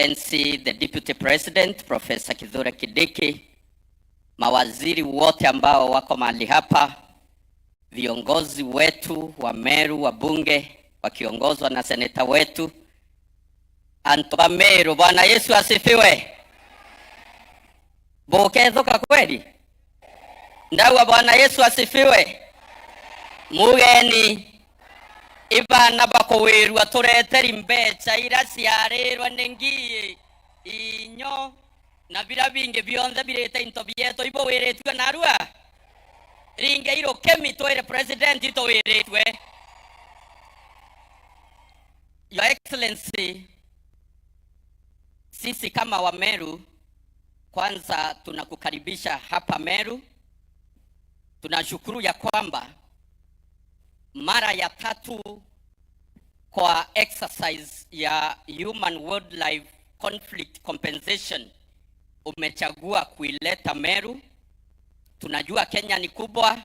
NC, the Deputy President, Professor Kithure Kindiki, mawaziri wote ambao wako mahali hapa, viongozi wetu wa Meru, wa bunge wakiongozwa na seneta wetu Antoba Meru. Bwana Yesu asifiwe. Bokezoka kweli? Ndawa Bwana Yesu asifiwe. Mugeni ibana bakowerwa turetera imbeca irasiarerwa nengiye inyo na birabinge byonze bireta into byeto ibo weretwe narua ringe iro kemi toire president to weretwe. Your Excellency, sisi kama wa Meru kwanza tunakukaribisha hapa Meru. Tunashukuru ya kwamba mara ya tatu kwa exercise ya Human Wildlife Conflict Compensation umechagua kuileta Meru. Tunajua Kenya ni kubwa.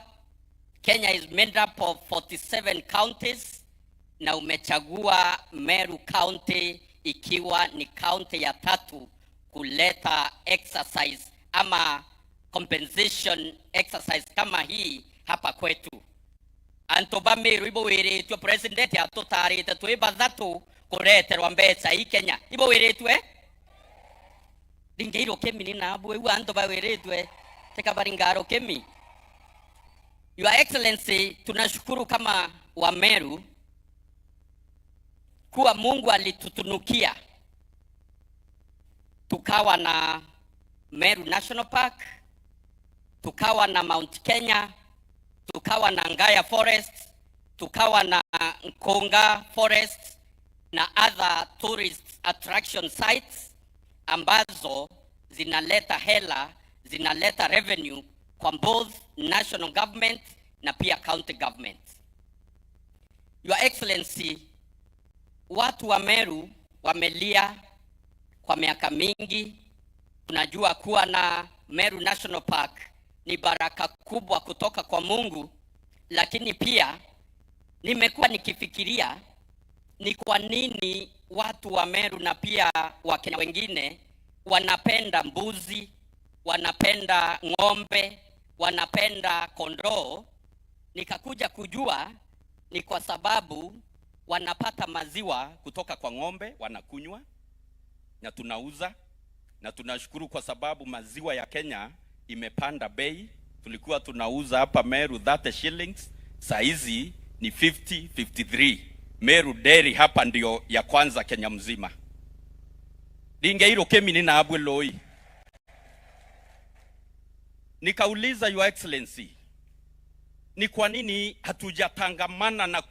Kenya is made up of 47 counties na umechagua Meru County ikiwa ni county ya tatu kuleta exercise ama compensation exercise kama hii hapa kwetu. Antoba Meru ibo weretwe president atotarite twebathatu kureterwa mbeca hii Kenya ibo weretwe ringeiro kemi ni nabwe u Antoba weretwe teka baringaro kemi. Your Excellency, tunashukuru kama wa Meru kuwa Mungu alitutunukia tukawa na Meru National Park, tukawa na Mount Kenya, tukawa na Ngaya Forest, tukawa na Nkonga Forest na other tourist attraction sites ambazo zinaleta hela, zinaleta revenue kwa both national government na pia county government. Your Excellency, watu wa Meru wamelia kwa miaka mingi. Tunajua kuwa na Meru National Park ni baraka kubwa kutoka kwa Mungu, lakini pia nimekuwa nikifikiria ni kwa nini watu wa Meru na pia Wakenya wengine wanapenda mbuzi, wanapenda ng'ombe, wanapenda kondoo. Nikakuja kujua ni kwa sababu wanapata maziwa kutoka kwa ng'ombe, wanakunywa na tunauza, na tunashukuru kwa sababu maziwa ya Kenya imepanda bei. Tulikuwa tunauza hapa Meru 30 shillings, saizi ni 53. Meru Dairy hapa ndio ya kwanza Kenya mzima. Lingeiro kemi nina abwe loi. Nikauliza Your Excellency, ni kwa nini hatujatangamana na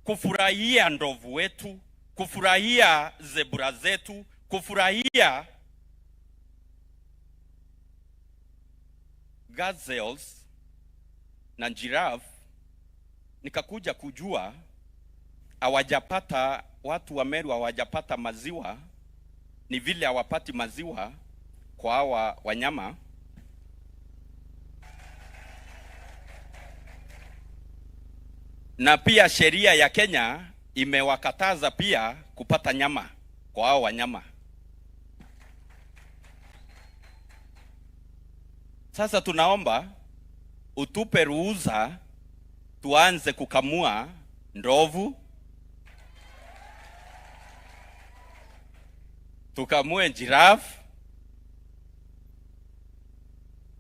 kufurahia ndovu wetu, kufurahia zebra zetu, kufurahia gazelles na giraffe? Nikakuja kujua hawajapata, watu wa Meru hawajapata maziwa, ni vile hawapati maziwa kwa hawa wanyama. Na pia sheria ya Kenya imewakataza pia kupata nyama kwa hao wanyama. Sasa tunaomba utupe ruhusa tuanze kukamua ndovu, tukamue giraffe,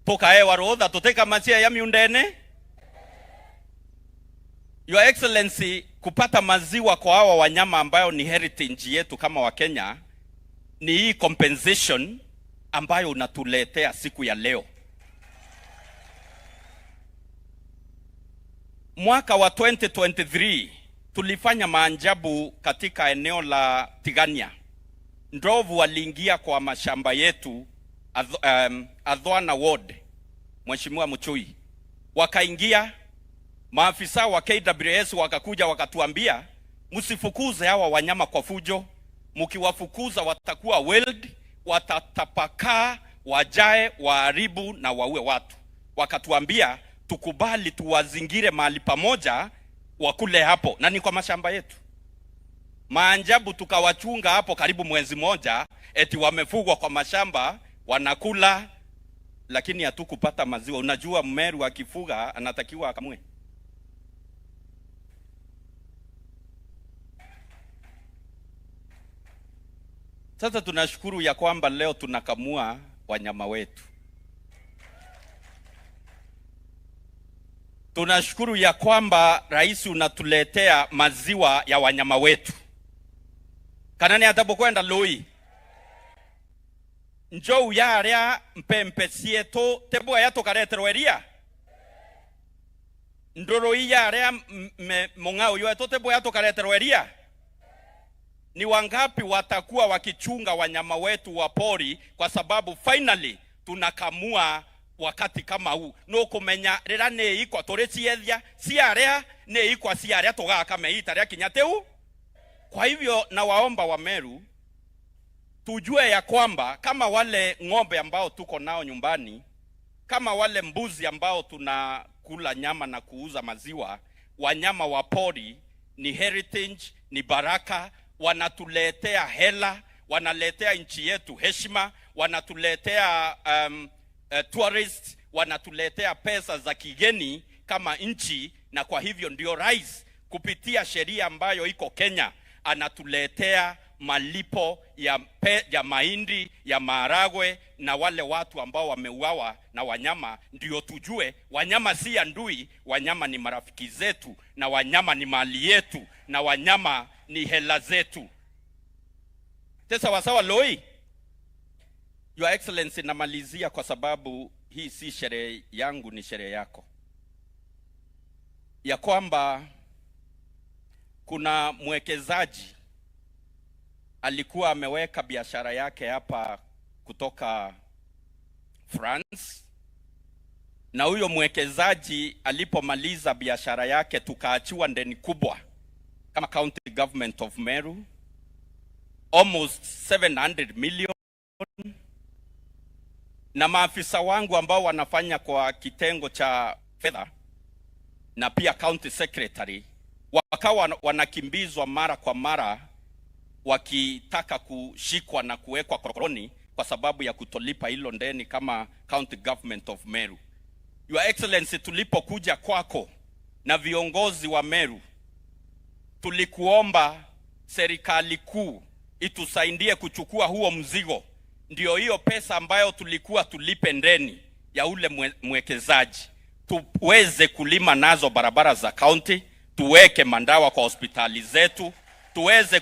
poka warodha tuteka masia ya miundene. Your Excellency, kupata maziwa kwa hawa wanyama ambayo ni heritage yetu kama wa Kenya ni hii compensation ambayo unatuletea siku ya leo. Mwaka wa 2023 tulifanya maajabu katika eneo la Tigania. Ndovu waliingia kwa mashamba yetu Adhwana Ward, Mheshimiwa Muchui. Wakaingia, maafisa wa KWS wakakuja wakatuambia msifukuze hawa wanyama kwa fujo, mkiwafukuza watakuwa wild, watatapakaa, wajae, waharibu na waue watu. Wakatuambia tukubali tuwazingire mahali pamoja wakule hapo, na ni kwa mashamba yetu. Maajabu tukawachunga hapo karibu mwezi moja, eti wamefugwa kwa mashamba wanakula, lakini hatukupata maziwa. Unajua Mmeru akifuga anatakiwa akamue. Sasa tunashukuru ya kwamba leo tunakamua wanyama wetu. Tunashukuru ya kwamba rais unatuletea maziwa ya wanyama wetu. Kanani atabokwenda loi. Njou yaria mpempe sieto tebwa yato karetero eria. Ndoro yaria mongao yo tebwa yato karetero eria. Ni wangapi watakuwa wakichunga wanyama wetu wa pori kwa sababu finally tunakamua wakati kama huu? No kumenya rira ne ikwa toreciethia ciaria ne ikwa ciaria tugaka meita ria kinyateu. Kwa hivyo na waomba wa Meru tujue ya kwamba kama wale ng'ombe ambao tuko nao nyumbani, kama wale mbuzi ambao tunakula nyama na kuuza maziwa, wanyama wa pori ni heritage, ni baraka, wanatuletea hela, wanaletea nchi yetu heshima, wanatuletea tourist, wanatuletea pesa za kigeni kama nchi. Na kwa hivyo ndio rais kupitia sheria ambayo iko Kenya anatuletea malipo ya mahindi, ya maharagwe, na wale watu ambao wameuawa na wanyama. Ndio tujue wanyama si adui, wanyama ni marafiki zetu, na wanyama ni mali yetu, na wanyama ni hela zetu. Tesa wasawa loi. Your Excellency, namalizia kwa sababu hii si sherehe yangu, ni sherehe yako, ya kwamba kuna mwekezaji alikuwa ameweka biashara yake hapa kutoka France, na huyo mwekezaji alipomaliza biashara yake tukaachiwa ndeni kubwa kama County Government of Meru, almost 700 million. Na maafisa wangu ambao wanafanya kwa kitengo cha fedha na pia County Secretary wakawa wanakimbizwa mara kwa mara wakitaka kushikwa na kuwekwa korokoroni kwa sababu ya kutolipa hilo ndeni kama County Government of Meru. Your Excellency, tulipokuja kwako na viongozi wa Meru, tulikuomba serikali kuu itusaidie kuchukua huo mzigo. Ndio hiyo pesa ambayo tulikuwa tulipe ndeni ya ule mwekezaji tuweze kulima nazo barabara za county, tuweke mandawa kwa hospitali zetu, tuweze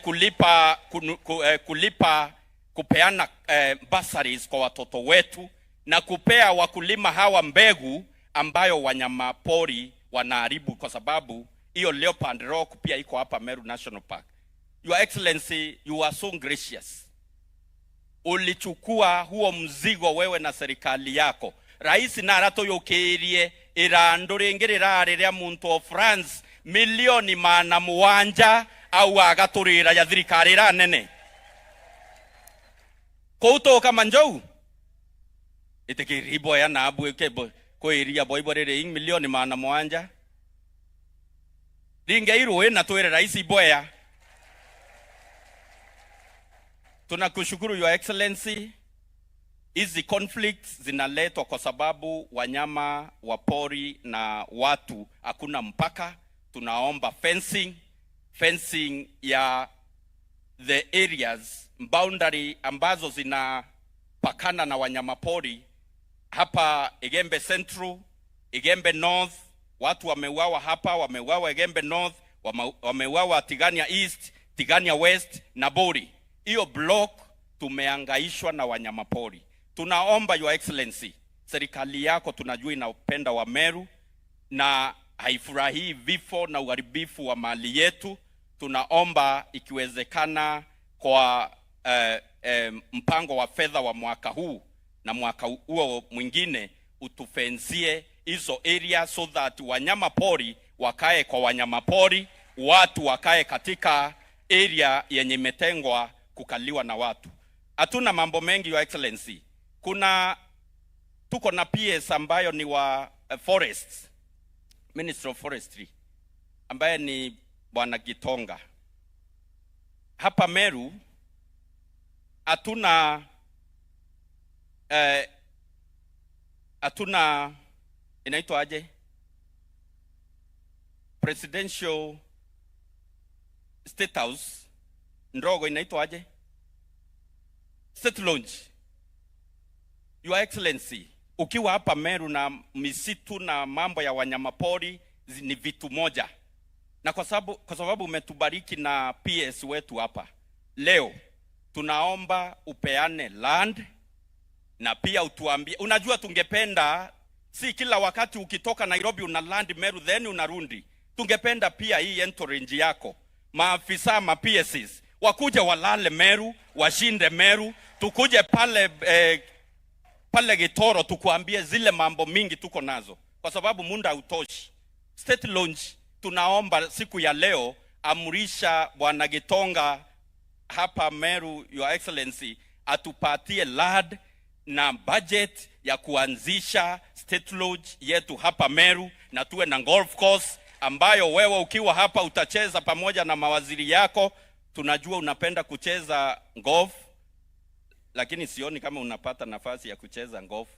kupeana bursaries kwa watoto wetu, na kupea wakulima hawa mbegu ambayo wanyama pori wanaharibu, kwa sababu hiyo Leopard Rock pia iko hapa Meru National Park. Your Excellency, you are so gracious. Ulichukua huo mzigo wewe na serikali yako. Rais narato yokerie irandurengirira riria muntu of France milioni mana muwanja au agaturira ya thirikari ra nene kouto kama njou itekiribo ya nabu kebo koiria boiborere milioni mana muwanja ringeirwe na twere rais boya. Tunakushukuru Your Excellency. Hizi conflicts zinaletwa kwa sababu wanyama wa pori na watu hakuna mpaka. Tunaomba fencing ya the areas boundary ambazo zinapakana na wanyama pori. Hapa Igembe Central, Igembe North, watu wameuawa hapa, wameuawa Igembe North, wameuawa Tigania East, Tigania West na Bori. Hiyo block tumeangaishwa na wanyama pori. Tunaomba Your Excellency, serikali yako tunajua inaupenda wa Meru na haifurahii vifo na uharibifu wa mali yetu. Tunaomba ikiwezekana kwa mpango wa fedha wa mwaka huu na mwaka huo mwingine utufenzie hizo area so that wanyama pori wakae kwa wanyama pori, watu wakae katika area yenye imetengwa kukaliwa na watu. Hatuna mambo mengi Your Excellency. Tuko na PS ambayo ni wa forests, Minister of Forestry, ambaye ni Bwana Gitonga. hapa Meru hatuna inaitwa aje, presidential state house ndogo, inaitwa aje, state lounge. Your Excellency, ukiwa hapa Meru na misitu na mambo ya wanyamapori ni vitu moja, na kwa sababu umetubariki na PS wetu hapa leo, tunaomba upeane land na pia utuambie. Unajua, tungependa si kila wakati ukitoka Nairobi una land Meru then unarundi. Tungependa pia hii entourage yako, maafisa ma PSs wakuje walale Meru, washinde Meru, tukuje pale pale Gitoro tukuambie zile mambo mingi tuko nazo, kwa sababu muda hautoshi. State Lounge tunaomba siku ya leo amurisha Bwana Gitonga hapa Meru, Your Excellency, atupatie land na budget ya kuanzisha State Lodge yetu hapa Meru, na tuwe na golf course ambayo wewe ukiwa hapa utacheza pamoja na mawaziri yako. Tunajua unapenda kucheza golf, lakini sioni kama unapata nafasi ya kucheza golf.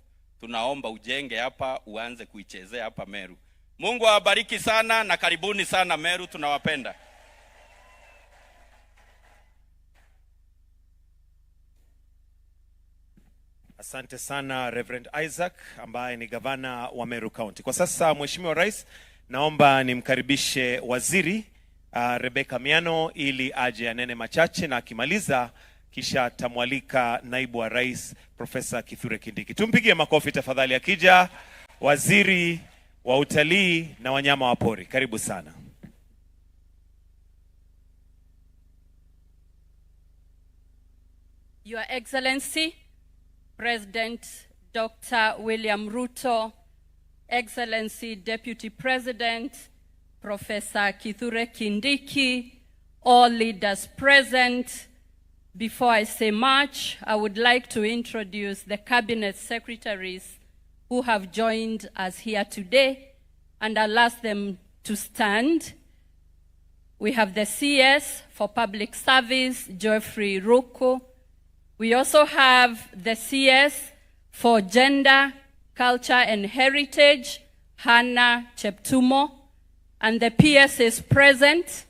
Tunaomba ujenge hapa, uanze kuichezea hapa Meru. Mungu awabariki sana na karibuni sana Meru, tunawapenda. Asante sana Reverend Isaac ambaye ni gavana wa Meru County. Kwa sasa Mheshimiwa Rais, naomba nimkaribishe Waziri Rebecca Miano ili aje anene machache, na akimaliza kisha tamwalika Naibu wa Rais Profesa Kithure Kindiki. Tumpigie makofi tafadhali akija Waziri wa Utalii na Wanyama wa Pori. Karibu sana. Your Excellency President Dr. William Ruto, Excellency Deputy President Professor Kithure Kindiki, all leaders present. Before I say much, I would like to introduce the Cabinet Secretaries who have joined us here today, and I'll ask them to stand. We have the CS for Public Service, Geoffrey Ruku. We also have the CS for Gender, Culture and Heritage, Hannah Cheptumo. And the PS is present.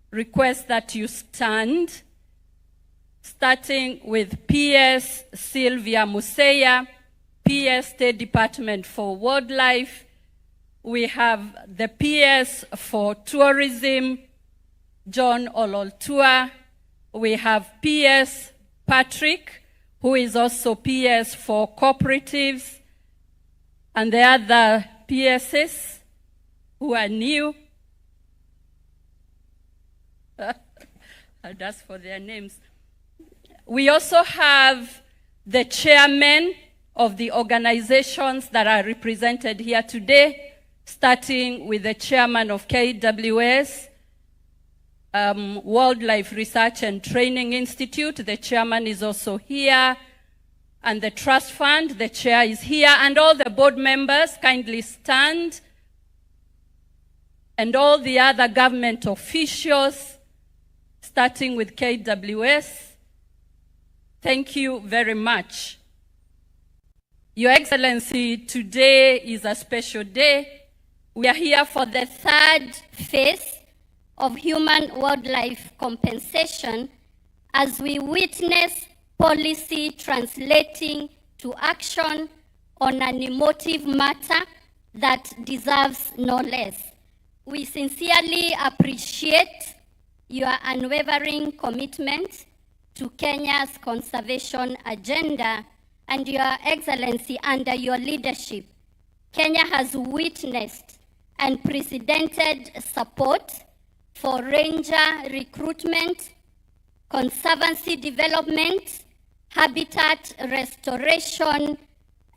Request that you stand. Starting with PS Sylvia Museya, PS State Department for Wildlife. We have the PS for Tourism, John Ololtua. We have PS Patrick, who is also PS for Cooperatives, and the other PSs who are new. I'd ask for their names. We also have the chairmen of the organizations that are represented here today, starting with the chairman of KWS, Wildlife Research and Training Institute. The chairman is also here. And the trust fund, the chair is here. And all the board members kindly stand. And all the other government officials, starting with KWS. Thank you very much. Your Excellency, today is a special day. We are here for the third phase of human-wildlife compensation as we witness policy translating to action on an emotive matter that deserves no less. We sincerely appreciate your unwavering commitment to Kenya's conservation agenda, and Your Excellency, under your leadership, Kenya has witnessed unprecedented support for ranger recruitment, conservancy development, habitat restoration,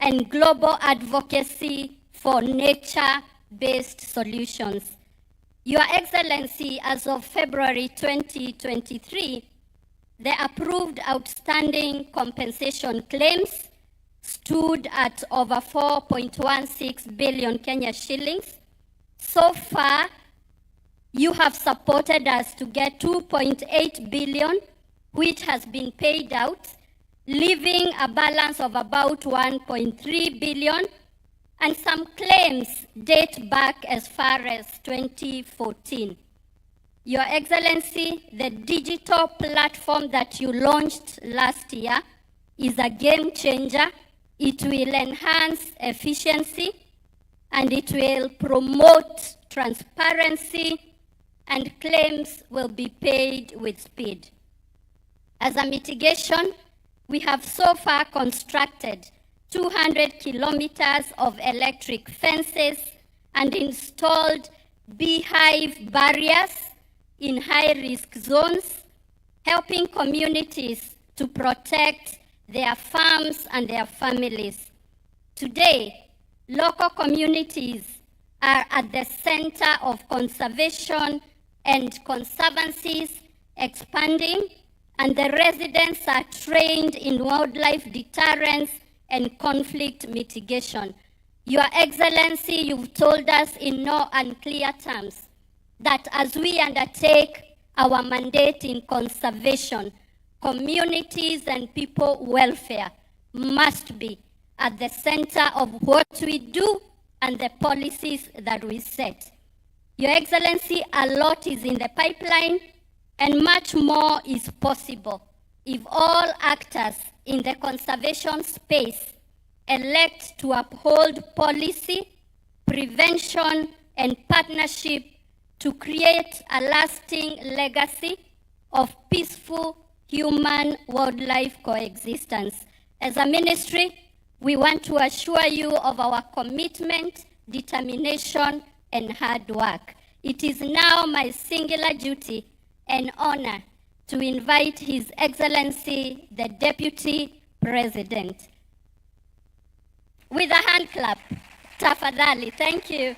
and global advocacy for nature-based solutions. Your Excellency, as of February 2023, the approved outstanding compensation claims stood at over 4.16 billion Kenya shillings. So far, You have supported us to get 2.8 billion, which has been paid out, leaving a balance of about 1.3 billion, and some claims date back as far as 2014. Your Excellency, the digital platform that you launched last year is a game changer. It will enhance efficiency and it will promote transparency, and claims will be paid with speed. As a mitigation, we have so far constructed 200 kilometers of electric fences and installed beehive barriers in high-risk zones, helping communities to protect their farms and their families. Today, local communities are at the center of conservation and conservancies expanding, and the residents are trained in wildlife deterrence and conflict mitigation. Your Excellency, you've told us in no unclear terms that as we undertake our mandate in conservation, communities and people welfare must be at the center of what we do and the policies that we set. Your Excellency, a lot is in the pipeline and much more is possible if all actors in the conservation space elect to uphold policy, prevention, and partnership to create a lasting legacy of peaceful human-wildlife coexistence. As a ministry, we want to assure you of our commitment, determination, and hard work. It is now my singular duty and honor to invite His Excellency, the Deputy President. With a hand clap, tafadhali. Thank you.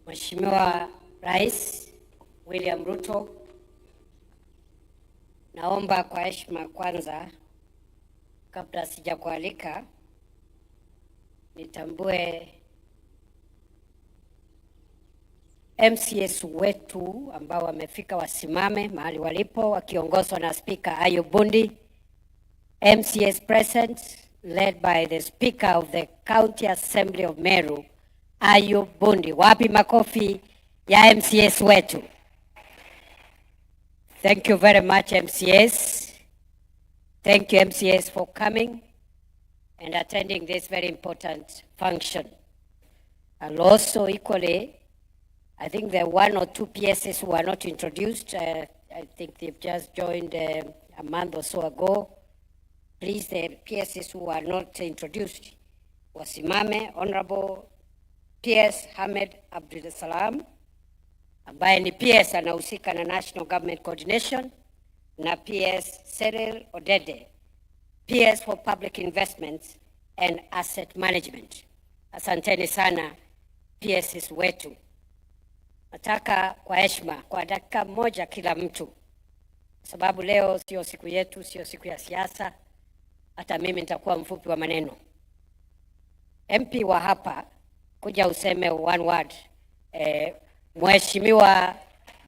Mheshimiwa Rais William Ruto, naomba kwa heshima kwanza, kabla sijakualika, nitambue MCS wetu ambao wamefika, wasimame mahali walipo wakiongozwa na Speaker Ayub Bundi. MCS present led by the Speaker of the County Assembly of Meru, Ayub Bundi. Wapi makofi ya MCS wetu? Thank you very much, MCS. Thank you, MCS, for coming and attending this very important function. And also equally, I think there are 1 or 2 PSs who are not introduced. I think they've just joined a month or so ago. Please, the PSs who are not introduced, wasimame. Honorable PS Hamed Abdul Salam, ambaye ni PS anahusika na National Government Coordination, na PS Cyril Odede, PS for Public Investments and Asset Management. Asanteni sana PSs wetu. Nataka kwa heshima, kwa dakika moja kila mtu, sababu leo sio siku yetu, sio siku ya siasa, hata mimi nitakuwa mfupi wa maneno. MP wa hapa, kuja useme one word. Mheshimiwa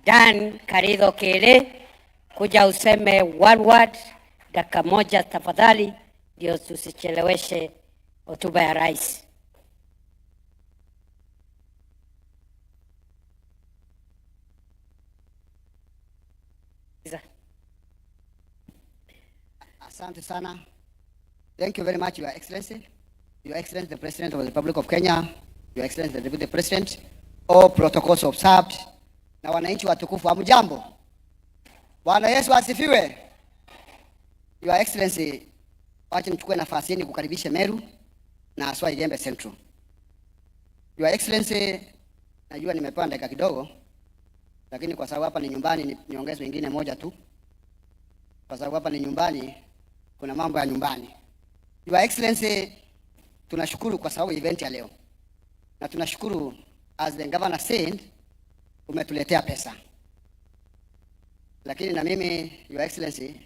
Dan Karidho Kele, kuja useme one word, dakika moja tafadhali, ndio tusicheleweshe hotuba ya rais. Asante sana. Thank you very much, Your Excellency. Your Excellency, the President of the Republic of Kenya, Your Excellency, the Deputy President, all protocols observed, na wananchi watukufu, hamjambo. Bwana Yesu asifiwe. Your Excellency, wacha nichukue nafasi hii kukaribisha Meru na Aswa Igembe Central. Your Excellency, najua nimepewa dakika kidogo, lakini kwa sababu hapa ni nyumbani, niongeze wengine moja tu. Kwa sababu hapa ni nyumbani, kuna mambo ya nyumbani. Your Excellency, tunashukuru kwa sababu event ya leo. Na tunashukuru, as the governor said, umetuletea pesa. lakini na mimi Your Excellency,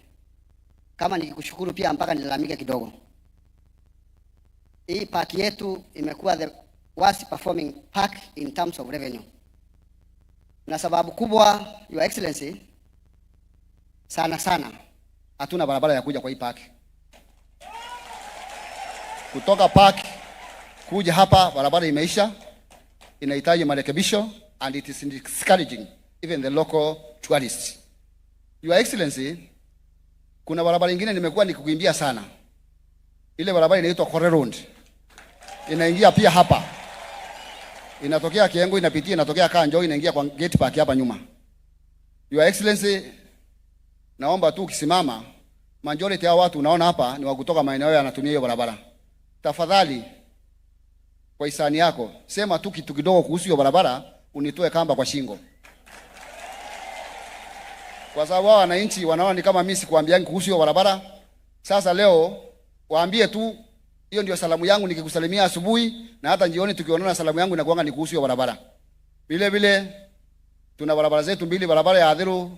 kama nikikushukuru pia mpaka nilalamike kidogo. Hii park yetu imekuwa the worst performing park in terms of revenue. Na sababu kubwa, Your Excellency, sana hatuna barabara ya kuja kwa hii park. Kutoka park kuja hapa barabara imeisha, inahitaji marekebisho, and it is discouraging even the local tourists. Your Excellency, kuna barabara nyingine nimekuwa nikikuimbia sana. Ile barabara inaitwa Kore Road. Inaingia pia hapa. Inatokea Kiengo, inapitia, inatokea Kanjo, inaingia kwa gate park hapa nyuma. Your Excellency, naomba tu ukisimama, majority ya watu unaona hapa ni wa kutoka maeneo yanatumia hiyo barabara. Tafadhali kwa hisani yako, sema tu kitu kidogo kuhusu hiyo barabara, unitoe kamba kwa shingo. Kwa sababu wananchi wanaona ni kama mimi sikuambiani kuhusu hiyo barabara. Sasa leo waambie tu, hiyo ndio salamu yangu nikikusalimia asubuhi, na hata jioni tukionana salamu yangu inakuanga ni kuhusu hiyo barabara. Vile vile tuna barabara zetu mbili, barabara ya Adhiru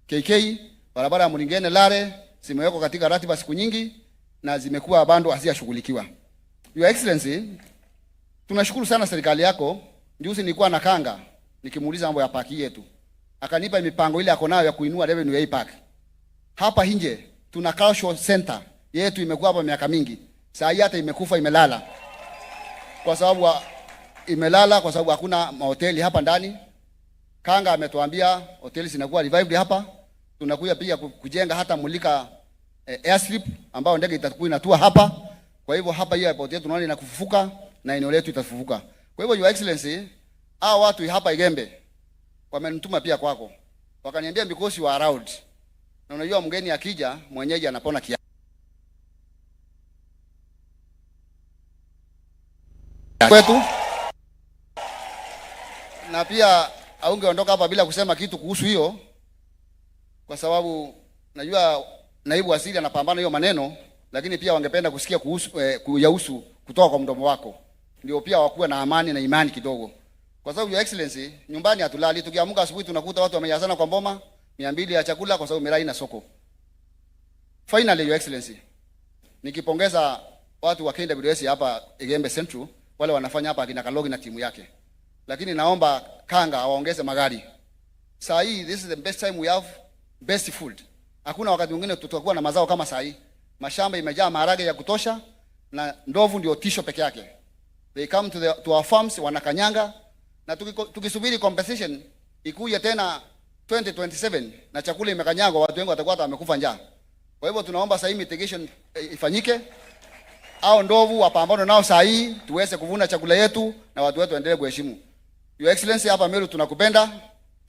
KK, barabara ya Mulingene Lare, zimewekwa katika ratiba siku nyingi na zimekuwa bado hazijashughulikiwa. Your Excellency, tunashukuru sana serikali yako. Juzi nilikuwa na Kanga nikimuuliza mambo ya park yetu. Akanipa mipango ile yako nayo ya kuinua revenue ya hii park. Hapa nje tuna cultural center yetu imekuwa hapa miaka mingi. Saa hii hata imekufa, imelala. Kwa sababu hakuna mahoteli hapa ndani. Kanga ametuambia hoteli zinakuwa revived hapa. Tunakuja pia kujenga hata Mulika airstrip ambao ndege itakuwa inatua hapa. Kwa hivyo hapa hiyo airport yetu tunaona inakufufuka na eneo letu itafufuka. Kwa hivyo Your Excellency, hao watu hapa Igembe wamenituma pia kwako. Wakaniambia because you are around. Na unajua mgeni akija mwenyeji anapona kiasi. Kwetu. Na pia haungeondoka hapa bila kusema kitu kuhusu hiyo, kwa sababu najua naibu waziri anapambana hiyo maneno, lakini pia wangependa kusikia kuhusu kutoka kwa mdomo wako. Ndio pia wakuwe na amani na imani kidogo. Kwa sababu Your Excellency, nyumbani hatulali, tukiamka asubuhi tunakuta watu wamejazana kwa mboma 200 ya chakula kwa sababu mirai na soko. Finally Your Excellency, nikipongeza watu wa KWS hapa Igembe Central, wale wanafanya hapa akina Kalogi na timu yake. Lakini naomba Kanga waongeze magari. Saa hii this is the best time we have best food. Hakuna wakati mwingine tutakuwa na mazao kama saa hii. Mashamba imejaa maharage ya kutosha na ndovu ndio tisho peke yake. They come to our farms, wanakanyanga, na tukisubiri compensation ikuje tena 2027 na chakula imekanyagwa, watu wengi watakuwa wamekufa njaa. Kwa hivyo tunaomba saa hii mitigation ifanyike. Hao ndovu wapambane nao saa hii tuweze kuvuna chakula yetu na watu wetu waendelee kuheshimu. Your Excellency, hapa Meru tunakupenda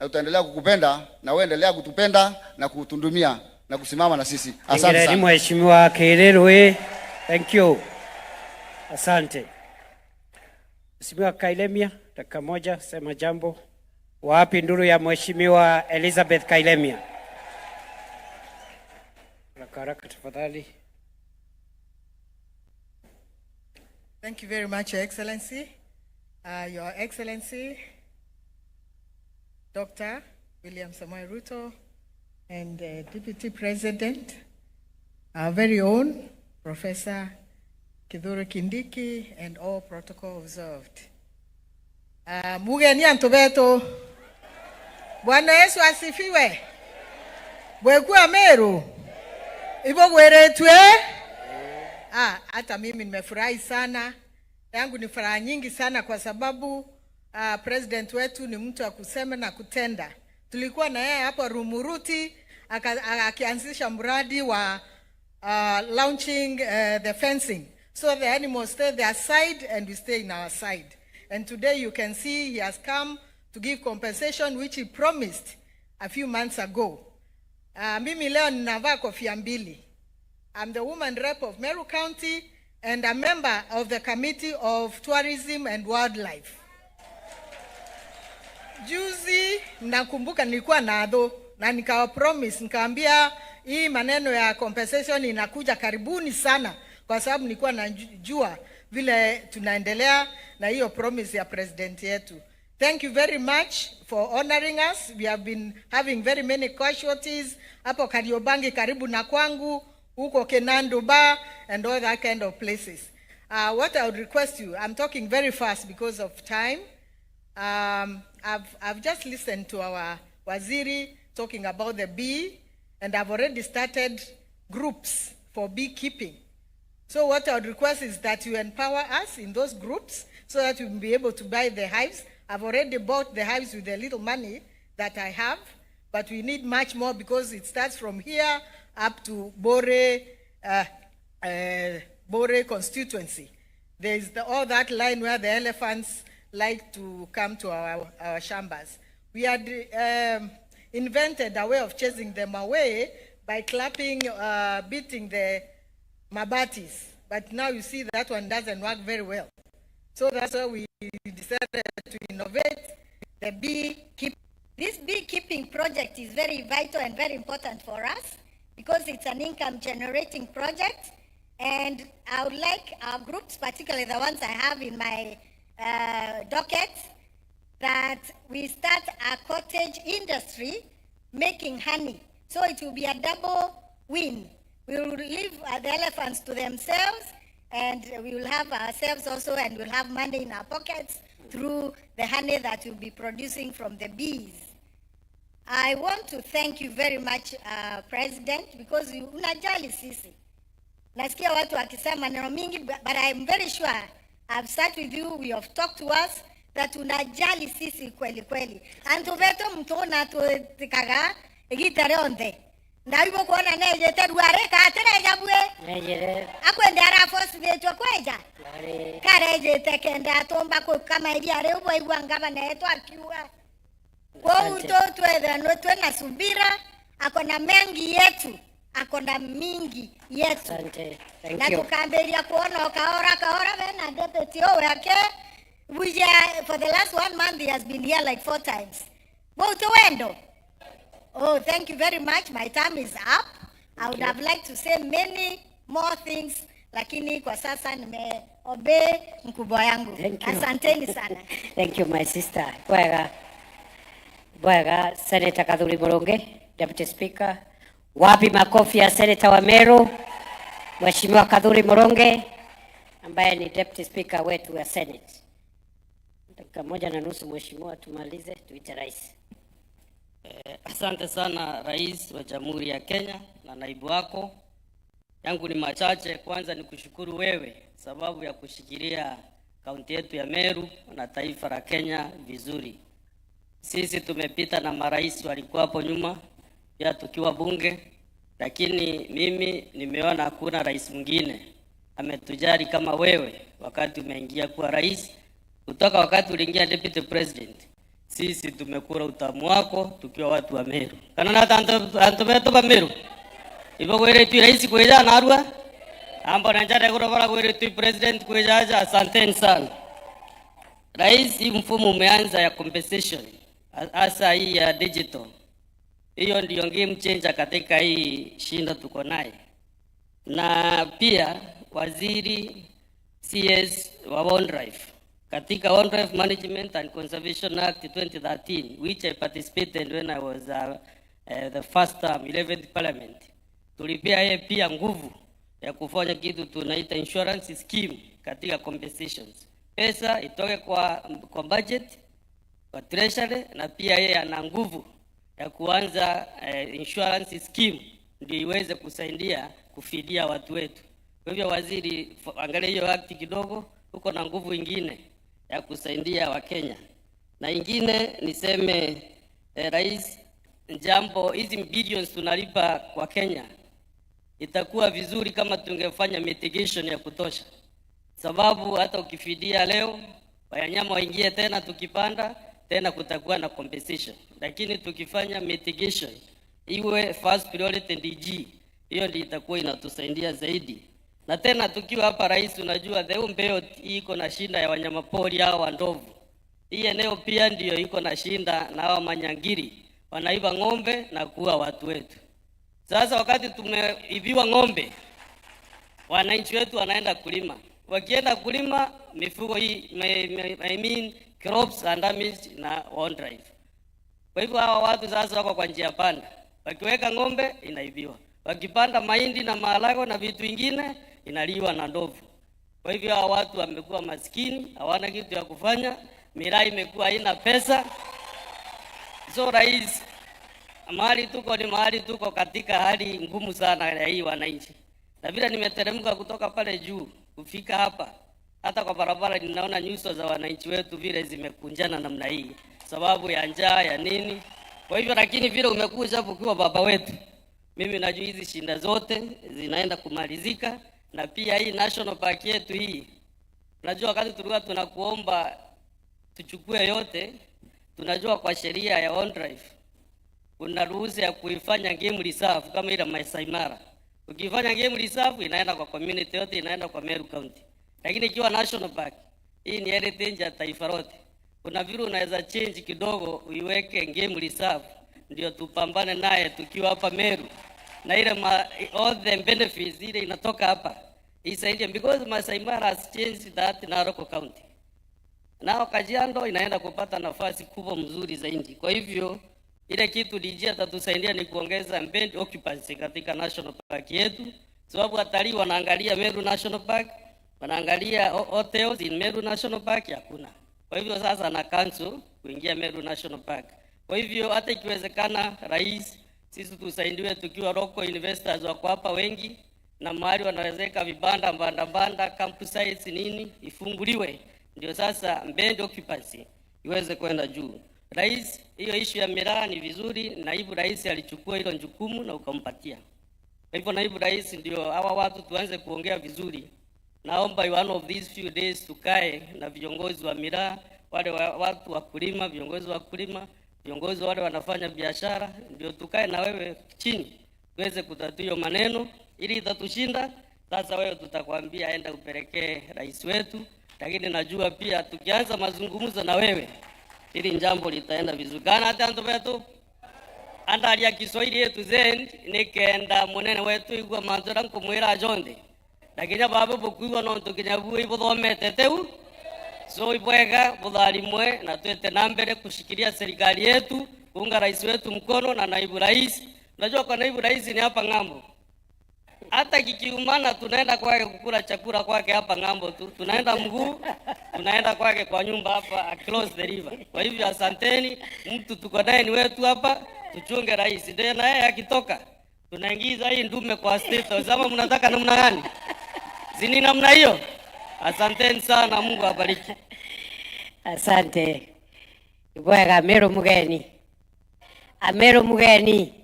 na tutaendelea kukupenda, na wewe endelea kutupenda na kutundumia na kusimama na sisi. Asante sana. Mheshimiwa Kairerwe. Thank you. Asante. Mheshimiwa Kailemia, dakika moja, sema jambo. Wapi nduru ya Mheshimiwa Elizabeth Kailemia? Haraka tafadhali. Thank you very much, Your Excellency. Your Excellency, Dr. William Samoei Ruto, and Deputy President, our very own Professor Kithure Kindiki, and all protocol observed. Mugeni antobeto, Bwana Yesu asifiwe. Bwekua Meru, ibo gweretwe. Hata mimi nimefurahi sana. Yangu ni furaha nyingi sana kwa sababu president wetu ni mtu wa kusema na kutenda. Tulikuwa na yeye hapa Rumuruti akianzisha mradi wa launching the fencing, so the animals stay their side and we stay in our side. And today you can see he has come to give compensation which he promised a few months ago. Mimi leo ninavaa kofia mbili. I'm the woman rep of Meru County and a member of the Committee of Tourism and Wildlife. Juzi mnakumbuka nilikuwa na adho na nikawa promise, nikaambia hii maneno ya compensation inakuja karibuni sana, kwa sababu nilikuwa najua vile tunaendelea na hiyo promise ya president yetu. Thank you very much for honoring us. We have been having very many casualties. Hapo Kariobangi karibu na kwangu, huko Kenando Bar, and all that kind of places. What I would request you, I'm talking very fast because of time. I've just listened to our Waziri talking about the bee, and I've already started groups for beekeeping. So what I would request is that you empower us in those groups so that we will be able to buy the hives. I've already bought the hives with the little money that I have, but we need much more because it starts from here up to Bore constituency. There is all that line where the elephants like to come to our shambas. We had invented a way of chasing them away by clapping, beating the mabatis. But now you see that one doesn't work very well. So that's why we decided to innovate the beekeeping. This beekeeping project is very vital and very important for us because it's an income generating project. And I would like our groups, particularly the ones I have in my docket, that we start a cottage industry making honey. So it will be a double win. We will leave the elephants to themselves, and we will have ourselves also, and we'll have money in our pockets through the honey that we'll be producing from the bees. I want to thank you very much, President, because you unajali sisi. Nasikia watu wakisema neno mingi, but I'm very sure I've sat with you, we have talked to us, that unajali sisi kweli kweli. Antu veto mtona tikaga gitare onde. Na hivyo kuona neje teruare ka tereja bue. Nejere. Akwende ara fosi veto kweja. Kareje tekenda tomba ko kama ili are ubo igwangaba na yetu akiwa. Kwa utoto edha no twena subira akona mengi yetu. Akona mingi yetu. Asante. Thank Na you. tukamberia kuona kaora vena ndoto tio yake. For the last 1 month he has been here like 4 times. Wendo. Oh, thank you very much. My time is up. I would have liked to say many more things, lakini kwa sasa nimeobey mkubwa yangu. Thank you. Asanteni sana. Thank you, my sister. Bwega, Senator Kadhuri Muronge, Deputy Speaker. Wapi makofi ya Senator wa Meru, Mheshimiwa Kadhuri Muronge, ambaye ni Deputy Speaker wetu wa Senate. Dakika 1:30 Mheshimiwa, tumalize tuite rais. Asante sana Rais wa Jamhuri ya Kenya na naibu wako. Yangu ni machache. Kwanza ni kushukuru wewe sababu ya kushikilia kaunti yetu ya Meru na taifa la Kenya vizuri. Sisi tumepita na marais walikuwa hapo nyuma ya tukiwa bunge, lakini mimi nimeona hakuna rais mwingine ametujali kama wewe wakati umeingia kuwa rais. Kutoka wakati uliingia deputy president, sisi tumekula utamu wako tukiwa watu wa Meru. Kana na tanto beto ba Meru. Ibo kwere tu rais kweja na arua. Ambo na njare kuro bara kwere tu president kweja aja. Asanteni sana. Rais, hii mfumo umeanza ya compensation. Asa hii ya digital. Hiyo ndio game changer katika hii shinda tuko naye. Na pia waziri CS wa OneDrive. Katika OneDrive Management and Conservation Act 2013, which I participated when I was the first term, 11th Parliament, tulipea yeye pia nguvu ya kufanya kitu tunaita insurance scheme katika compensations. Pesa itoke kwa budget, kwa treasury, na pia yeye ana nguvu ya kuanza insurance scheme ndio iweze kusaidia kufidia watu wetu. Kwa hivyo waziri, angalia hiyo act kidogo, uko na nguvu ingine ya kusaidia wa Kenya. Na ingine niseme rais, jambo hizi billions tunalipa kwa Kenya, itakuwa vizuri kama tungefanya mitigation ya kutosha. Sababu hata ukifidia leo, wanyama waingie tena, tukipanda tena kutakuwa na compensation. Lakini tukifanya mitigation iwe first priority DG, hiyo ndio itakuwa inatusaidia zaidi. Na tena tukiwa hapa rais, unajua the Umbeo iko na shinda ya wanyama pori hao wa ndovu. Hii eneo pia ndio iko na shinda na hao manyangiri wanaiba ng'ombe na kuua watu wetu. Sasa wakati tumeibiwa ng'ombe, wananchi wetu wanaenda kulima. Wakienda kulima, mifugo hii crops and damage na OneDrive. Kwa hivyo hawa watu sasa wako kwa njia panda. Wakiweka ng'ombe inaibiwa. Wakipanda mahindi na maharagwe na vitu vingine inaliwa na ndovu. Kwa hivyo hawa watu wamekuwa maskini, hawana kitu ya kufanya, miraa imekuwa haina pesa. So rais, mahali tuko katika hali ngumu sana ya hii wananchi. Na vile nimeteremka kutoka pale juu kufika hapa, hata kwa barabara ninaona nyuso za wananchi wetu vile zimekunjana namna hii, sababu ya njaa ya nini. Kwa hivyo lakini vile umekuja hapo ukiwa baba wetu, mimi najua hizi shinda zote zinaenda kumalizika. Na pia hii national park yetu hii, unajua wakati tulikuwa tunakuomba tuchukue yote, tunajua kwa sheria ya OneDrive kuna ruhusa ya kuifanya game reserve kama ile Masai Mara. Ukifanya game reserve inaenda kwa community yote, inaenda kwa Meru County. Lakini ikiwa national park, hii ni heritage ya taifa lote. Kuna vile unaweza change kidogo uiweke game reserve, ndio tupambane naye tukiwa hapa Meru. Na ile all the benefits ile inatoka hapa. Isaidie because Masai Mara has changed that Narok County. Nao Kajiado inaenda kupata nafasi kubwa mzuri zaidi. Kwa hivyo ile kitu DG atatusaidia ni kuongeza bed occupancy katika national park yetu, sababu watalii wanaangalia Meru National Park, wanaangalia hotels in Meru National Park hakuna. Kwa hivyo sasa na council kuingia Meru National Park. Kwa hivyo hata ikiwezekana rais, sisi tusaidiwe tukiwa local investors wako hapa wengi, na mahali wanawezeka vibanda banda campsites nini ifunguliwe, ndio sasa bed occupancy iweze kwenda juu. Rais, hiyo issue ya miraa ni vizuri, naibu rais alichukua hilo jukumu na ukampatia. Kwa hivyo naibu rais ndio hawa watu tuanze kuongea vizuri. Naomba one of these few days tukae na viongozi wa miraa, wale watu wa kulima, viongozi wa kulima, viongozi wale wanafanya biashara, ndio tukae na wewe chini tuweze kutatua maneno ili itatushinda. Sasa wewe tutakwambia aenda upelekee rais wetu, lakini najua pia tukianza mazungumzo na wewe ili jambo litaenda vizuri. Kana hata ndo wetu andali ya Kiswahili yetu zend nikenda munene wetu igwa manzora kumwira jonde. Lakini baba bukuwa no tukinyabu ibothomete teu. So ibwega budhalimwe na tuete nambere kushikilia serikali yetu, kuunga rais wetu mkono na naibu rais. Unajua kwa naibu rais ni hapa ngambo. Hata kikiumana tunaenda kwake kukula chakula kwake hapa ngambo tu. Tunaenda mguu, tunaenda kwake kwa nyumba hapa across the river. Kwa hivyo asanteni, mtu tuko naye ni wetu hapa, tuchunge rais. Ndio na yeye akitoka, tunaingiza hii ndume kwa state. Zama mnataka namna gani? Zini namna hiyo. Asanteni sana, Mungu awabariki. Asante. Ibwega Amero mugeni.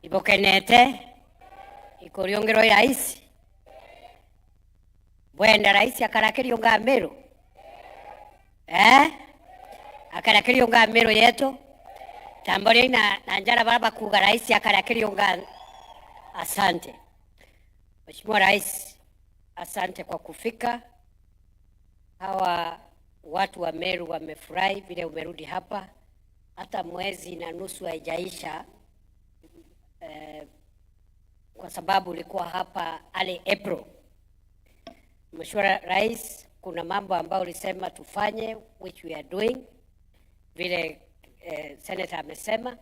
Ibokenete. Ikoriongero ya isi. Bwenda rais akarakiri nga Meru. Akarakiri nga Meru yetu. Tambori na njara baba kuga rais akarakiri nga. Asante. Mheshimiwa Rais, asante kwa kufika. Hawa watu wa Meru wamefurahi vile umerudi hapa. Hata mwezi na nusu haijaisha kwa sababu ulikuwa hapa early April. Mheshimiwa Rais, kuna mambo ambayo ulisema tufanye which we are doing. Vile Senator amesema,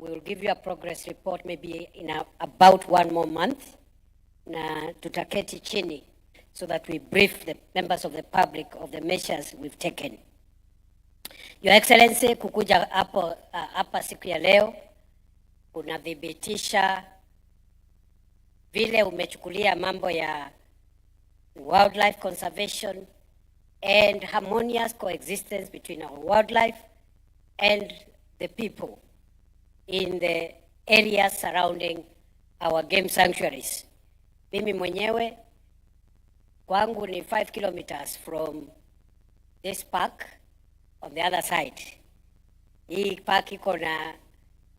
we will give you a progress report maybe in about 1 more month. Na tutaketi chini so that we brief the members of the public of the measures we've taken. Your Excellency, kukuja hapa siku ya leo unadhibitisha vile umechukulia mambo ya wildlife conservation and harmonious coexistence between our wildlife and the people in the areas surrounding our game sanctuaries. Mimi mwenyewe kwangu ni 5 kilometers from this park on the other side. Hii park iko na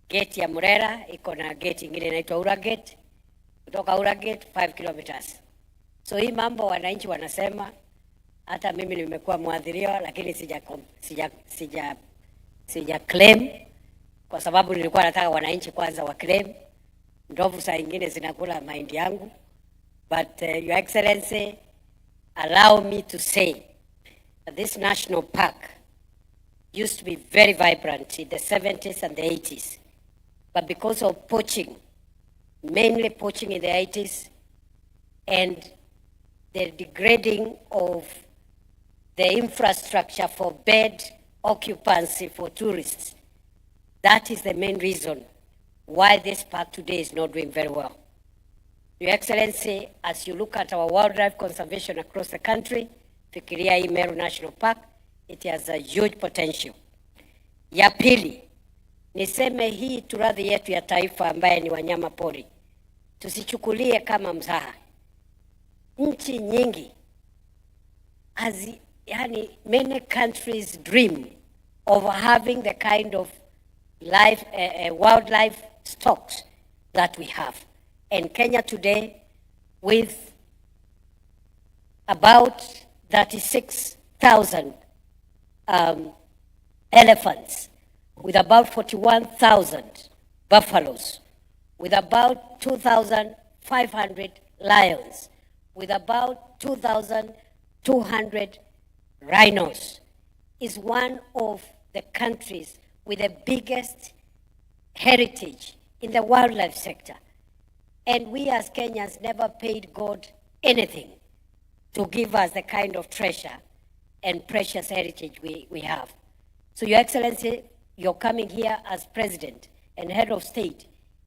gate ya Murera, iko na gate ingine inaitwa Ura Gate. Kutoka Ura Gate 5 kilometers. So hii mambo wananchi wanasema, hata mimi nimekuwa mwadhiriwa, lakini sija claim kwa sababu nilikuwa nataka wananchi kwanza wa claim. Ndovu saa ingine zinakula mahindi yangu. But Your Excellency, allow me to say this national park used to be very vibrant in the 70s and the 80s. But because of poaching, mainly poaching in the 80s, and the degrading of the infrastructure for bed occupancy for tourists, that is the main reason why this park today is not doing very well. Your Excellency, as you look at our wildlife conservation across the country, fikiria hii Meru National Park, it has a huge potential. Ya pili, niseme hii turadhi yetu ya taifa ambaye ni wanyama pori, tusichukulie kama mzaha. Nchi nyingi, many countries dream of having the kind of wildlife stocks that we have. And Kenya today, with about 36,000 elephants, with about 41,000 buffaloes, with about 2,500 lions, with about 2,200 rhinos, is one of the countries with the biggest heritage in the wildlife sector. And we as Kenyans never paid God anything to give us the kind of treasure and precious heritage we have. So Your Excellency, you're coming here as President and Head of State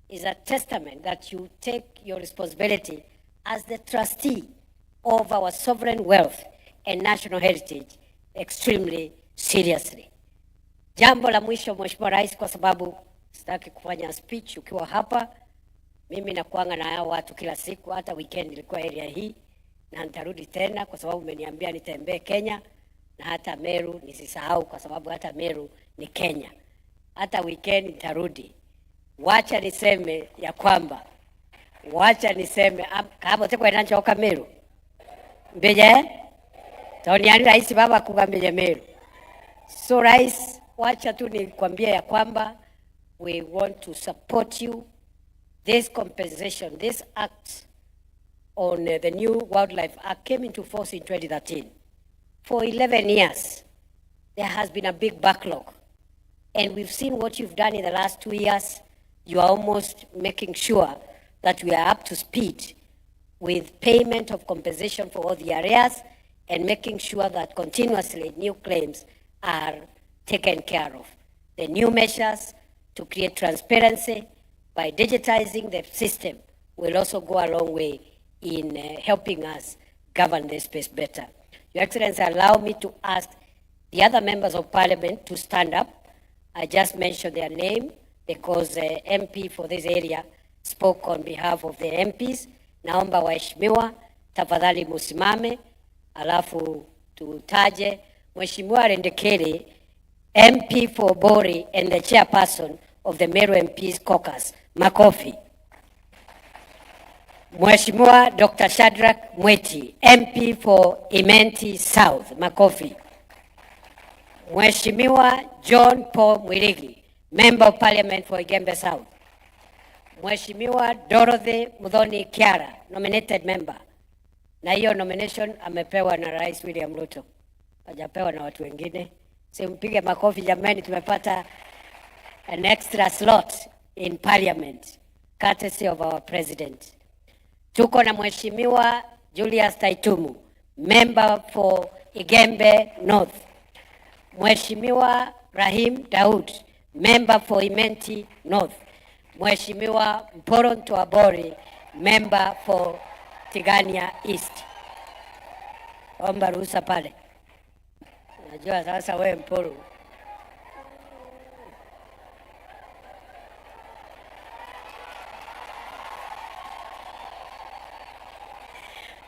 is a testament that you take your responsibility as the trustee of our sovereign wealth and national heritage extremely seriously. Jambo la mwisho, Mheshimiwa Rais, kwa sababu sitaki kufanya speech ukiwa hapa, mimi nakuanga na hao watu kila siku, hata weekend nilikuwa area hii na nitarudi tena kwa sababu umeniambia nitembee Kenya, na hata Meru nisisahau kwa sababu hata Meru ni Kenya. Hata weekend nitarudi. Wacha niseme ya kwamba, kama tekwe nancho oka Meru. Mbeje? Taoniani Rais baba kugambeje Meru. So Rais, wacha tu nikwambia ya kwamba we want to support you. This compensation, this act on the new Wildlife Act came into force in 2013. For 11 years, there has been a big backlog. And we've seen what you've done in the last 2 years. You are almost making sure that we are up to speed with payment of compensation for all the areas and making sure that continuously new claims are taken care of. The new measures to create transparency by digitizing the system will also go a long way in helping us govern this space better. Your Excellency, allow me to ask the other members of Parliament to stand up. I just mentioned their name because the MP for this area spoke on behalf of the MPs. Naomba waheshimiwa, tafadhali musimame, alafu tutaje Mheshimiwa Rendekere, MP for Bori and the chairperson of the Meru MP's caucus. Makofi. Mheshimiwa Dr. Shadrack Mweti, MP for Imenti South. Makofi. Mheshimiwa John Paul Mwirigi, Member of Parliament for Igembe South. Mheshimiwa Dorothy Muthoni Kiara, nominated member. Na hiyo nomination amepewa na Rais William Ruto. Hajapewa na watu wengine. Simpige makofi jamani, tumepata an extra slot in Parliament, courtesy of our President. Tuko na Mheshimiwa Julius Taitumu, member for Igembe North. Mheshimiwa Rahim Daud, member for Imenti North. Mheshimiwa Mporonto Abori, member for Tigania East. Omba ruhusa pale. Najua sasa wewe Mporo.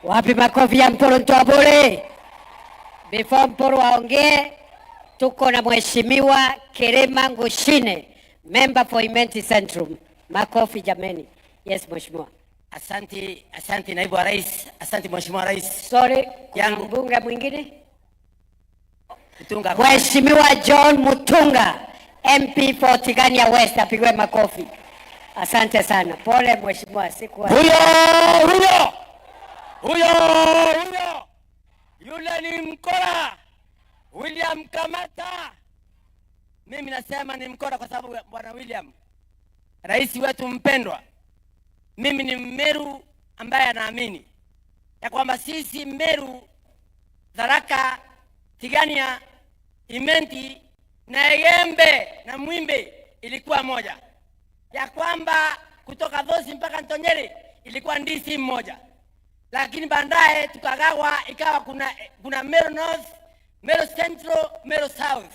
Wapi makofi ya Mporonto Abori? Before Mporo waongee, tuko na Mheshimiwa Kerema Ngushine, member for Imenti Centrum. Makofi jameni. Yes, Mheshimiwa. Asante naibu wa rais. Asante Mheshimiwa Rais. Sorry, yangu mbunge mwingine. Mheshimiwa John Mutunga, MP for Tigania West, apigwe makofi. Asante sana. Pole Mheshimiwa, siku Huyo! Yule ni mkora. William Kamata. Mimi nasema ni mkora kwa sababu bwana William, rais wetu mpendwa. Mimi ni Meru ambaye anaamini ya kwamba sisi Meru, Tharaka, Tigania, Imenti na Egembe na Mwimbe ilikuwa moja. Ya kwamba kutoka Dhosi mpaka Ntonyeri ilikuwa ndisi mmoja. Lakini baadaye tukagawa ikawa kuna Meru North, Meru Central, Meru South.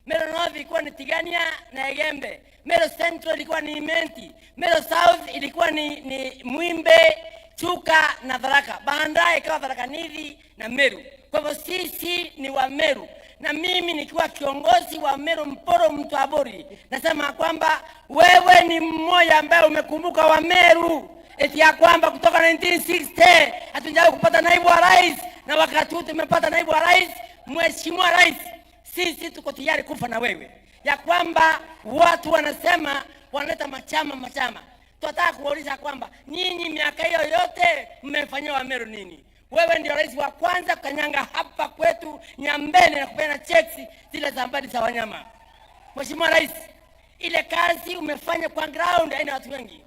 Meru North ilikuwa ni Tigania na Egembe. Meru Central ilikuwa ni Imenti. Meru South ilikuwa ni Mwimbe, Chuka na Tharaka. Baadaye ikawa Tharaka Nithi na Meru. Kwa hivyo sisi ni wa Meru. Na mimi nikiwa kiongozi wa Meru Mporo Mtwabori, nasema kwamba wewe ni mmoja ambaye umekumbuka wa Meru. Eti ya kwamba kutoka 1960 hatujawahi kupata naibu wa rais, na wakati huu tumepata naibu wa rais, Mheshimiwa Rais. Sisi tuko tayari kufa na wewe. Ya kwamba watu wanasema wanaleta machama. Tunataka kuuliza kwamba nyinyi miaka hiyo yote mmefanyia wa Meru nini? Wewe ndio rais wa kwanza kukanyanga hapa kwetu Nyambene na kupeana checks zile za mbadi za wanyama. Mheshimiwa Rais, ile kazi umefanya kwa ground haina watu wengi.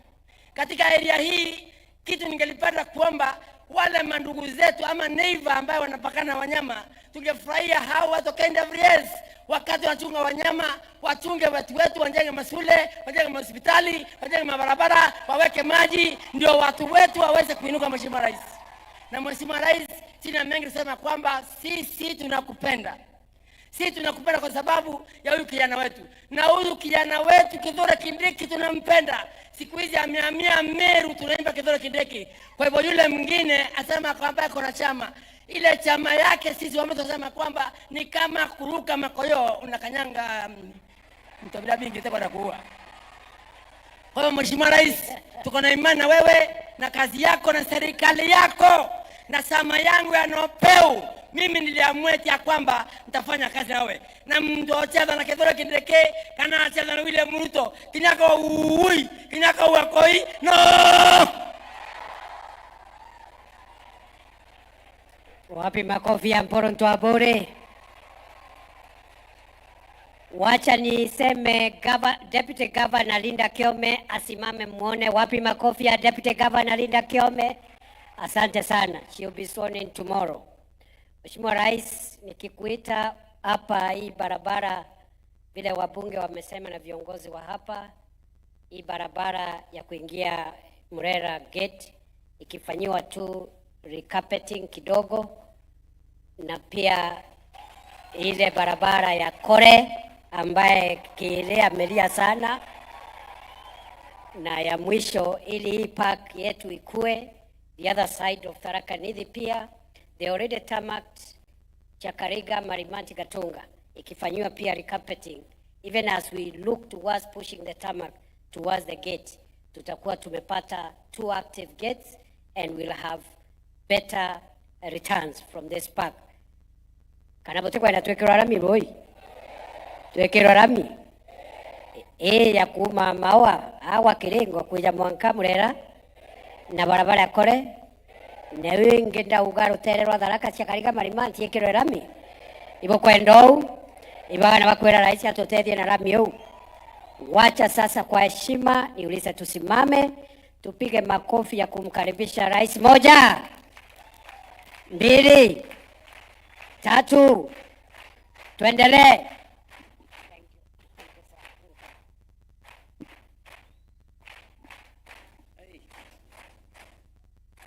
Katika area hii kitu ningelipenda kuomba wale mandugu zetu ama neighbor ambao wanapakana wanyama, tungefurahia hao watu kaenda every wakati wachunga wanyama, wachunge watu wetu, wajenge mashule, wajenge hospitali, wajenge mabarabara, waweke maji, ndio watu wetu waweze kuinuka. Mheshimiwa Rais. Na Mheshimiwa Rais, sina mengi kusema kwamba sisi tunakupenda. Sisi tunakupenda kwa sababu ya huyu kijana wetu. Na huyu kijana wetu Kithure Kindiki tunampenda. Siku hizi amehamia Meru, tunaimba Kithure Kindiki. Kwa hivyo yule mwingine asema kwamba kuna chama. Ile chama yake sisi wamesema kwamba ni kama kuruka makoyo, unakanyanga mtabila bingi tena kwa kuua. Kwa hivyo Mheshimiwa Rais, tuko na imani na wewe na kazi yako na serikali yako na sama yangu ya Nopeu. Mimi niliamua ya kwamba nitafanya kazi nawe. Na mtu ocheza na Kithure Kindiki kana acheza na William Ruto. Kinyaka uwakoi. No! Wapi makofi ya Mporo Mtwabori? Wacha niseme Deputy Governor Linda Kiome asimame muone. Wapi makofi ya Deputy Governor Linda Kiome? Asante sana. She'll be sworn in tomorrow. Mheshimiwa Rais, nikikuita hapa hii barabara vile wabunge wamesema na viongozi wa hapa, hii barabara ya kuingia Murera Gate ikifanyiwa tu recarpeting kidogo, na pia ile barabara ya Kore ambaye Kiele amelia sana, na ya mwisho ili hii park yetu ikue the other side of Tharaka Nithi. Pia they already tarmacked Chakariga, Marimanti, Gatunga ikifanyiwa pia recarpeting. Even as we look towards pushing the tarmac towards the gate, tutakuwa tumepata 2 active gates and we'll have better returns from this park. Kanabote kwa natuwekero rami boy. Tuwekero rami. Ya kuma maua awa kirengo kuja Mwanka Murera na barabara ya Kore. Newe ngenda ugaro tererwa Tharaka Chakariga Marimanti yekero rami. Ibo kwendou. Ibana bakwera rais atotethie na rami huu. Wacha sasa kwa heshima niulize tusimame tupige makofi ya kumkaribisha rais. 1, 2, 3. Tuendelee.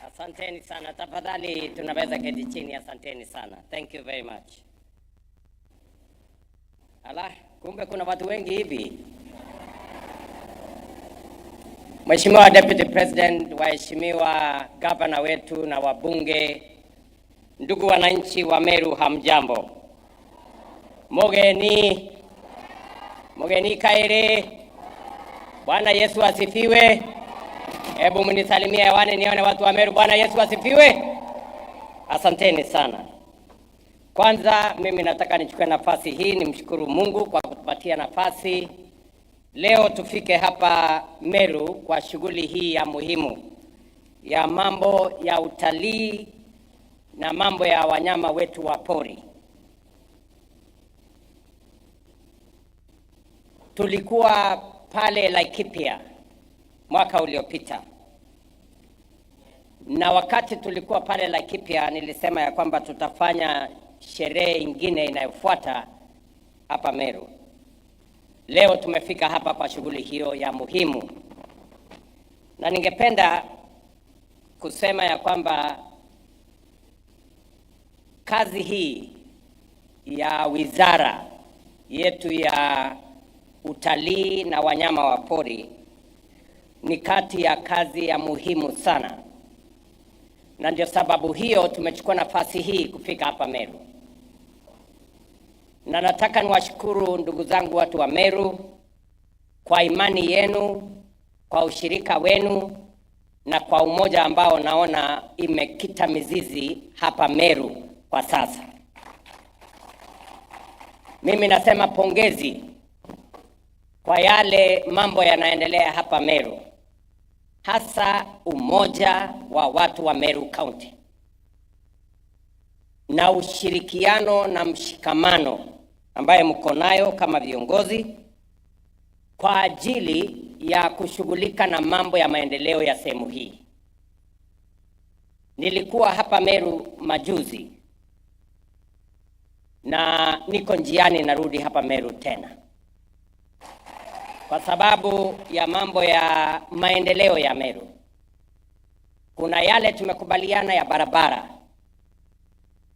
Asanteni sana. Tafadhali tunaweza keti chini. Asanteni sana. Thank you very much. Ala, kumbe kuna watu wengi hivi. Mheshimiwa Deputy President, waheshimiwa gavana wetu na wabunge, ndugu wananchi wa Meru, hamjambo. Mogeni kaire. Bwana Yesu asifiwe. Hebu mnisalimie hewani nione watu wa Meru. Bwana Yesu asifiwe. Asanteni sana. Kwanza mimi nataka nichukue nafasi hii nimshukuru Mungu kwa kutupatia nafasi leo tufike hapa Meru kwa shughuli hii ya muhimu ya mambo ya utalii na mambo ya wanyama wetu wa pori. tulikuwa pale Laikipia mwaka uliopita, na wakati tulikuwa pale Laikipia nilisema ya kwamba tutafanya sherehe ingine inayofuata hapa Meru. Leo tumefika hapa kwa shughuli hiyo ya muhimu, na ningependa kusema ya kwamba kazi hii ya wizara yetu ya utalii na wanyama wa pori ni kati ya kazi ya muhimu sana, na ndio sababu hiyo tumechukua nafasi hii kufika hapa Meru. Na nataka niwashukuru ndugu zangu watu wa Meru kwa imani yenu, kwa ushirika wenu na kwa umoja ambao naona imekita mizizi hapa Meru kwa sasa. Mimi nasema pongezi kwa yale mambo yanaendelea hapa Meru, hasa umoja wa watu wa Meru County na ushirikiano na mshikamano ambaye mko nayo kama viongozi kwa ajili ya kushughulika na mambo ya maendeleo ya sehemu hii. Nilikuwa hapa Meru majuzi na niko njiani narudi hapa Meru tena, kwa sababu ya mambo ya maendeleo ya Meru. Kuna yale tumekubaliana ya barabara.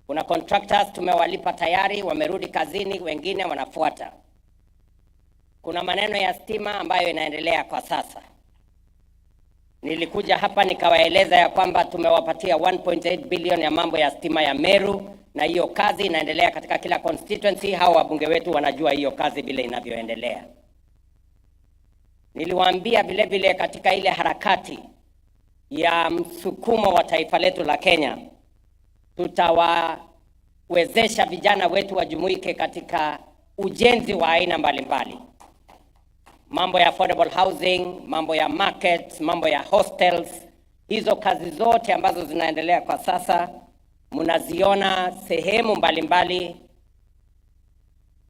Kuna contractors tumewalipa tayari, wamerudi kazini, wengine wanafuata. Kuna maneno ya stima ambayo inaendelea kwa sasa. Nilikuja hapa nikawaeleza ya kwamba tumewapatia 1.8 billion ya mambo ya stima ya Meru, na hiyo kazi inaendelea katika kila constituency. Hao wabunge wetu wanajua hiyo kazi vile inavyoendelea. Niliwaambia vile vile katika ile harakati ya msukumo wa taifa letu la Kenya, tutawawezesha vijana wetu wajumuike katika ujenzi wa aina mbalimbali. Mambo ya affordable housing, mambo ya markets, mambo ya hostels, hizo kazi zote ambazo zinaendelea kwa sasa mnaziona sehemu mbalimbali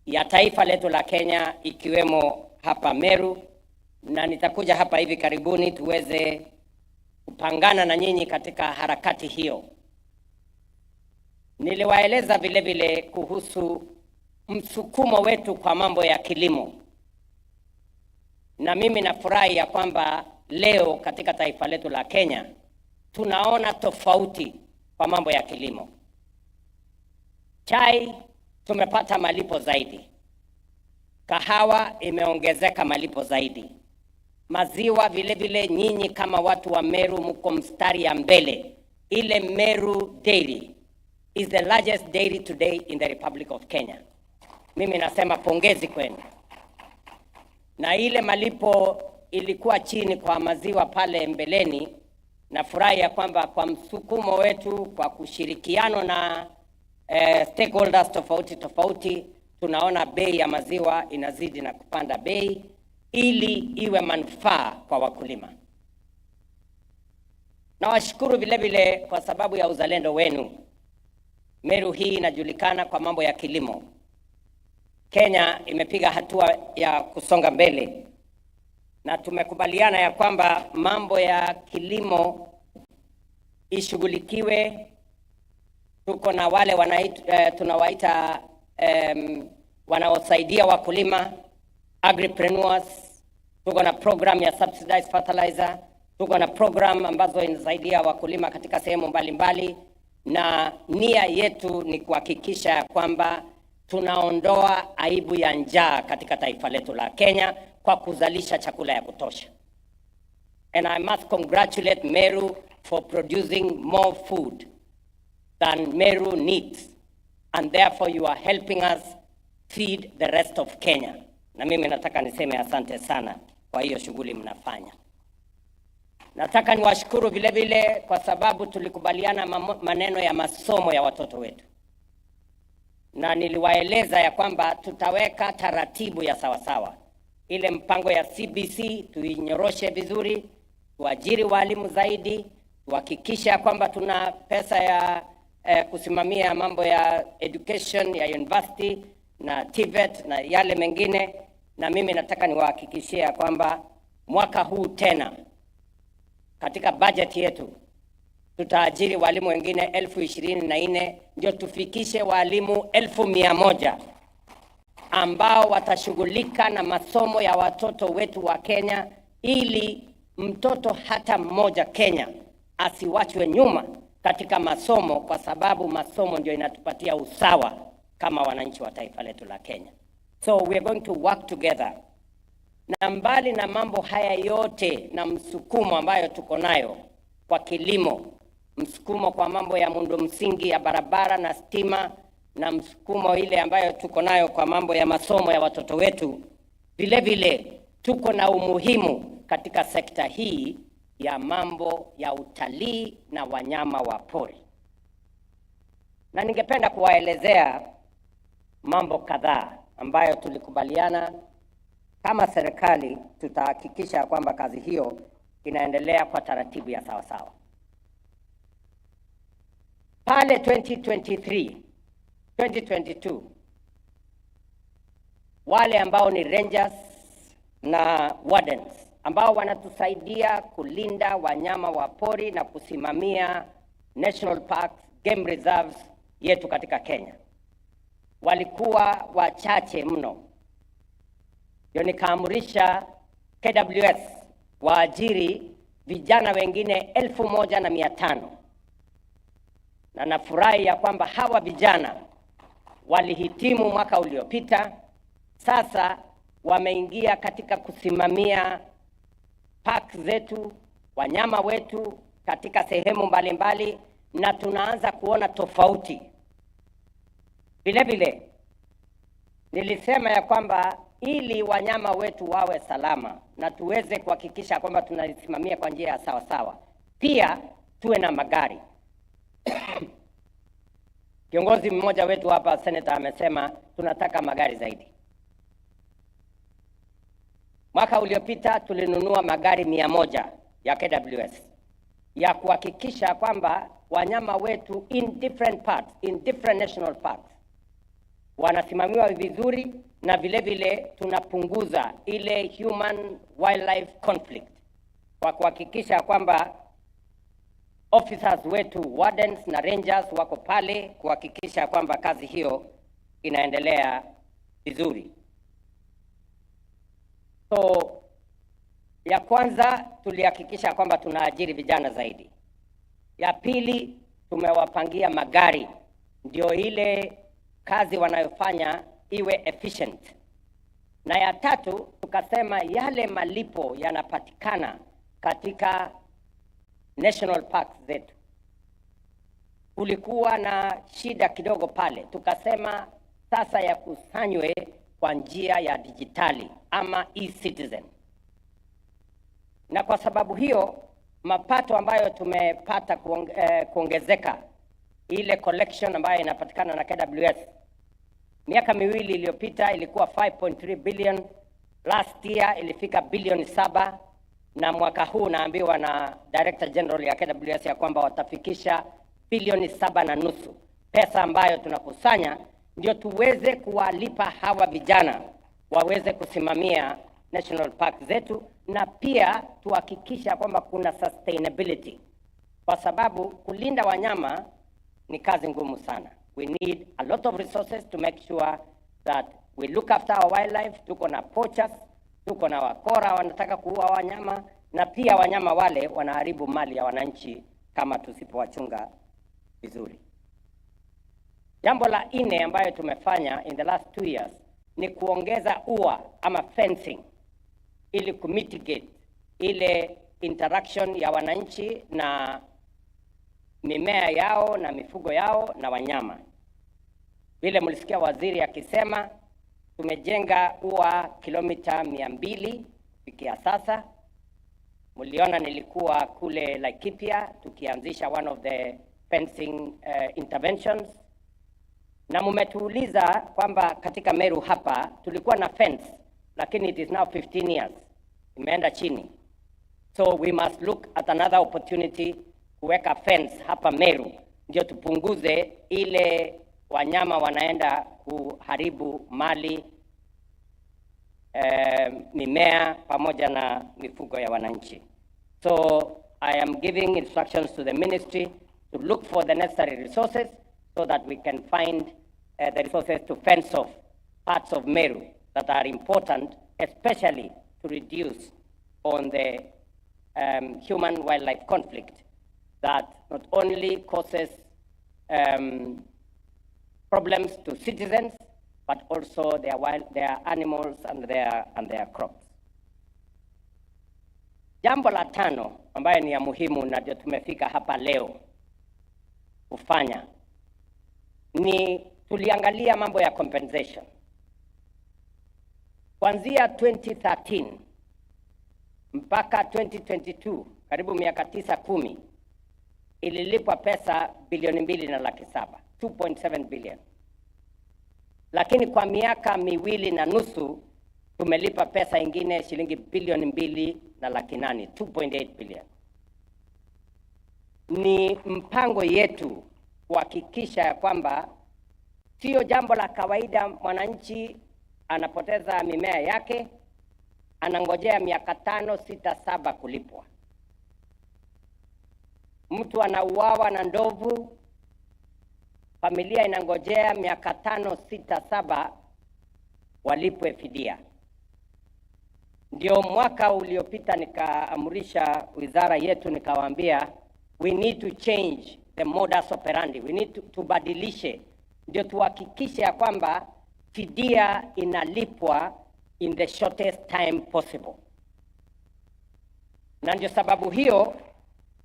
ya taifa letu la Kenya, ikiwemo hapa Meru, na nitakuja hapa hivi karibuni tuweze kupangana na nyinyi katika harakati hiyo. Niliwaeleza vile vile kuhusu msukumo wetu kwa mambo ya kilimo, na mimi nafurahi ya kwamba leo katika taifa letu la Kenya tunaona tofauti kwa mambo ya kilimo. Chai tumepata malipo zaidi, kahawa imeongezeka malipo zaidi, maziwa vile vile. Nyinyi kama watu wa Meru mko mstari ya mbele. Ile Meru Dairy is the largest dairy today in the Republic of Kenya. Mimi nasema pongezi kwenu. Na ile malipo ilikuwa chini kwa maziwa pale mbeleni, na furahi ya kwamba kwa msukumo wetu, kwa kushirikiano na stakeholders tofauti tofauti, tunaona bei ya maziwa inazidi na kupanda bei ili iwe manufaa kwa wakulima. Na washukuru vile vile kwa sababu ya uzalendo wenu. Meru hii inajulikana kwa mambo ya kilimo. Kenya imepiga hatua ya kusonga mbele, na tumekubaliana ya kwamba mambo ya kilimo ishughulikiwe. Tuko na wale tunawaita wanaosaidia wakulima, agripreneurs. Tuko na program ya subsidized fertilizer. Tuko na program ambazo inasaidia wakulima katika sehemu mbalimbali, na nia yetu ni kuhakikisha kwamba tunaondoa aibu ya njaa katika taifa letu la Kenya kwa kuzalisha chakula ya kutosha. And I must congratulate Meru for producing more food than Meru needs, and therefore you are helping us feed the rest of Kenya. Na mimi nataka niseme asante sana kwa hiyo shughuli mnafanya. Nataka niwashukuru vile vile kwa sababu tulikubaliana maneno ya masomo ya watoto wetu, na niliwaeleza ya kwamba tutaweka taratibu ya sawasawa. Ile mpango ya CBC tuinyoroshe vizuri, tuajiri walimu zaidi, tuhakikisha kwamba tuna pesa ya kusimamia mambo ya education ya university na TVET na yale mengine, na mimi nataka niwahakikishie kwamba mwaka huu tena katika budget yetu tutaajiri walimu wengine 24,000 ndio tufikishe walimu 100,000 ambao watashughulika na masomo ya watoto wetu wa Kenya, ili mtoto hata mmoja Kenya asiwachwe nyuma katika masomo, kwa sababu masomo ndio inatupatia usawa kama wananchi wa taifa letu la Kenya. So we are going to work together. Na mbali na mambo haya yote na msukumo ambayo tuko nayo kwa kilimo, msukumo kwa mambo ya muundo msingi ya barabara na stima, na msukumo ile ambayo tuko nayo kwa mambo ya masomo ya watoto wetu, vile vile tuko na umuhimu katika sekta hii ya mambo ya utalii na wanyama wa pori. Na ningependa kuwaelezea mambo kadhaa ambayo tulikubaliana kama serikali tutahakikisha kwamba kazi hiyo inaendelea kwa taratibu ya sawa sawa. Pale 2022 wale ambao ni rangers na wardens ambao wanatusaidia kulinda wanyama wa pori na kusimamia national parks, game reserves yetu katika Kenya walikuwa wachache mno. Ndio nikaamurisha KWS waajiri vijana wengine 1,500. Na nafurahi ya kwamba hawa vijana walihitimu mwaka uliopita, sasa wameingia katika kusimamia park zetu, wanyama wetu katika sehemu mbalimbali, na tunaanza kuona tofauti. Vile vile nilisema ya kwamba ili wanyama wetu wawe salama na tuweze kuhakikisha kwamba tunalisimamia kwa njia ya sawa sawa, pia tuwe na magari. Kiongozi mmoja wetu hapa, senator, amesema tunataka magari zaidi. Mwaka uliopita tulinunua magari 100 ya KWS ya kuhakikisha kwamba wanyama wetu in different parts, in different national parks wanasimamiwa vizuri, na vile vile tunapunguza ile human wildlife conflict kwa kuhakikisha kwamba officers wetu, wardens na rangers wako pale kuhakikisha kwamba kazi hiyo inaendelea vizuri. So ya kwanza tulihakikisha kwamba tunaajiri vijana zaidi. Ya pili tumewapangia magari ndio ile kazi wanayofanya iwe efficient. Na ya tatu tukasema yale malipo yanapatikana katika national parks zetu. Kulikuwa na shida kidogo pale, tukasema sasa yakusanywe kwa njia ya dijitali ama e-citizen. Na kwa sababu hiyo mapato ambayo tumepata kuongezeka, ile collection ambayo inapatikana na KWS miaka miwili iliyopita ilikuwa 5.3 billion, last year ilifika bilioni 7, na mwaka huu naambiwa na Director General ya KWS ya kwamba watafikisha bilioni 7.5 pesa ambayo tunakusanya ndio tuweze kuwalipa hawa vijana waweze kusimamia national park zetu, na pia tuhakikisha kwamba kuna sustainability, kwa sababu kulinda wanyama ni kazi ngumu sana. We need a lot of resources to make sure that we look after our wildlife. Tuko na poachers, tuko na wakora wanataka kuua wanyama, na pia wanyama wale wanaharibu mali ya wananchi kama tusipowachunga vizuri. Jambo la 4 ambayo tumefanya in the last 2 years ni kuongeza ua ama fencing ili kumitigate ile interaction ya wananchi na mimea yao na mifugo yao na wanyama. Vile mlisikia waziri akisema tumejenga ua kilomita 200 kufikia sasa. Mliona nilikuwa kule Laikipia tukianzisha one of the fencing interventions, na mmetuuliza kwamba katika Meru hapa tulikuwa na fence, lakini it is now 15 years imeenda chini. So we must look at another opportunity kuweka fence hapa Meru ndio tupunguze ile wanyama wanaenda kuharibu mali mimea pamoja na mifugo ya wananchi. So I am giving instructions to the ministry to look for the necessary resources so that we can find the resources to fence off parts of Meru that are important, especially to reduce on the human-wildlife conflict that not only causes problems to citizens, but also their animals and their crops. Jambo la tano ambayo ni ya muhimu na ndio tumefika hapa leo kufanya ni tuliangalia mambo ya compensation. Kuanzia 2013 mpaka 2022, karibu miaka 9-10, ililipwa pesa bilioni 2.7, 2.7 billion. Lakini kwa miaka 2.5 tumelipa pesa ingine shilingi bilioni 2.8, 2.8 billion. Ni mpango yetu kuhakikisha kwamba sio jambo la kawaida mwananchi anapoteza mimea yake, anangojea miaka 5, 6, 7 kulipwa. Mtu anauawa na ndovu, familia inangojea miaka 5, 6, 7 walipwe fidia. Ndio mwaka uliopita nikaamrisha wizara yetu nikawaambia we need to change the modus operandi, we need to badilishe, ndio tuhakikishe ya kwamba fidia inalipwa in the shortest time possible. Na ndio sababu hiyo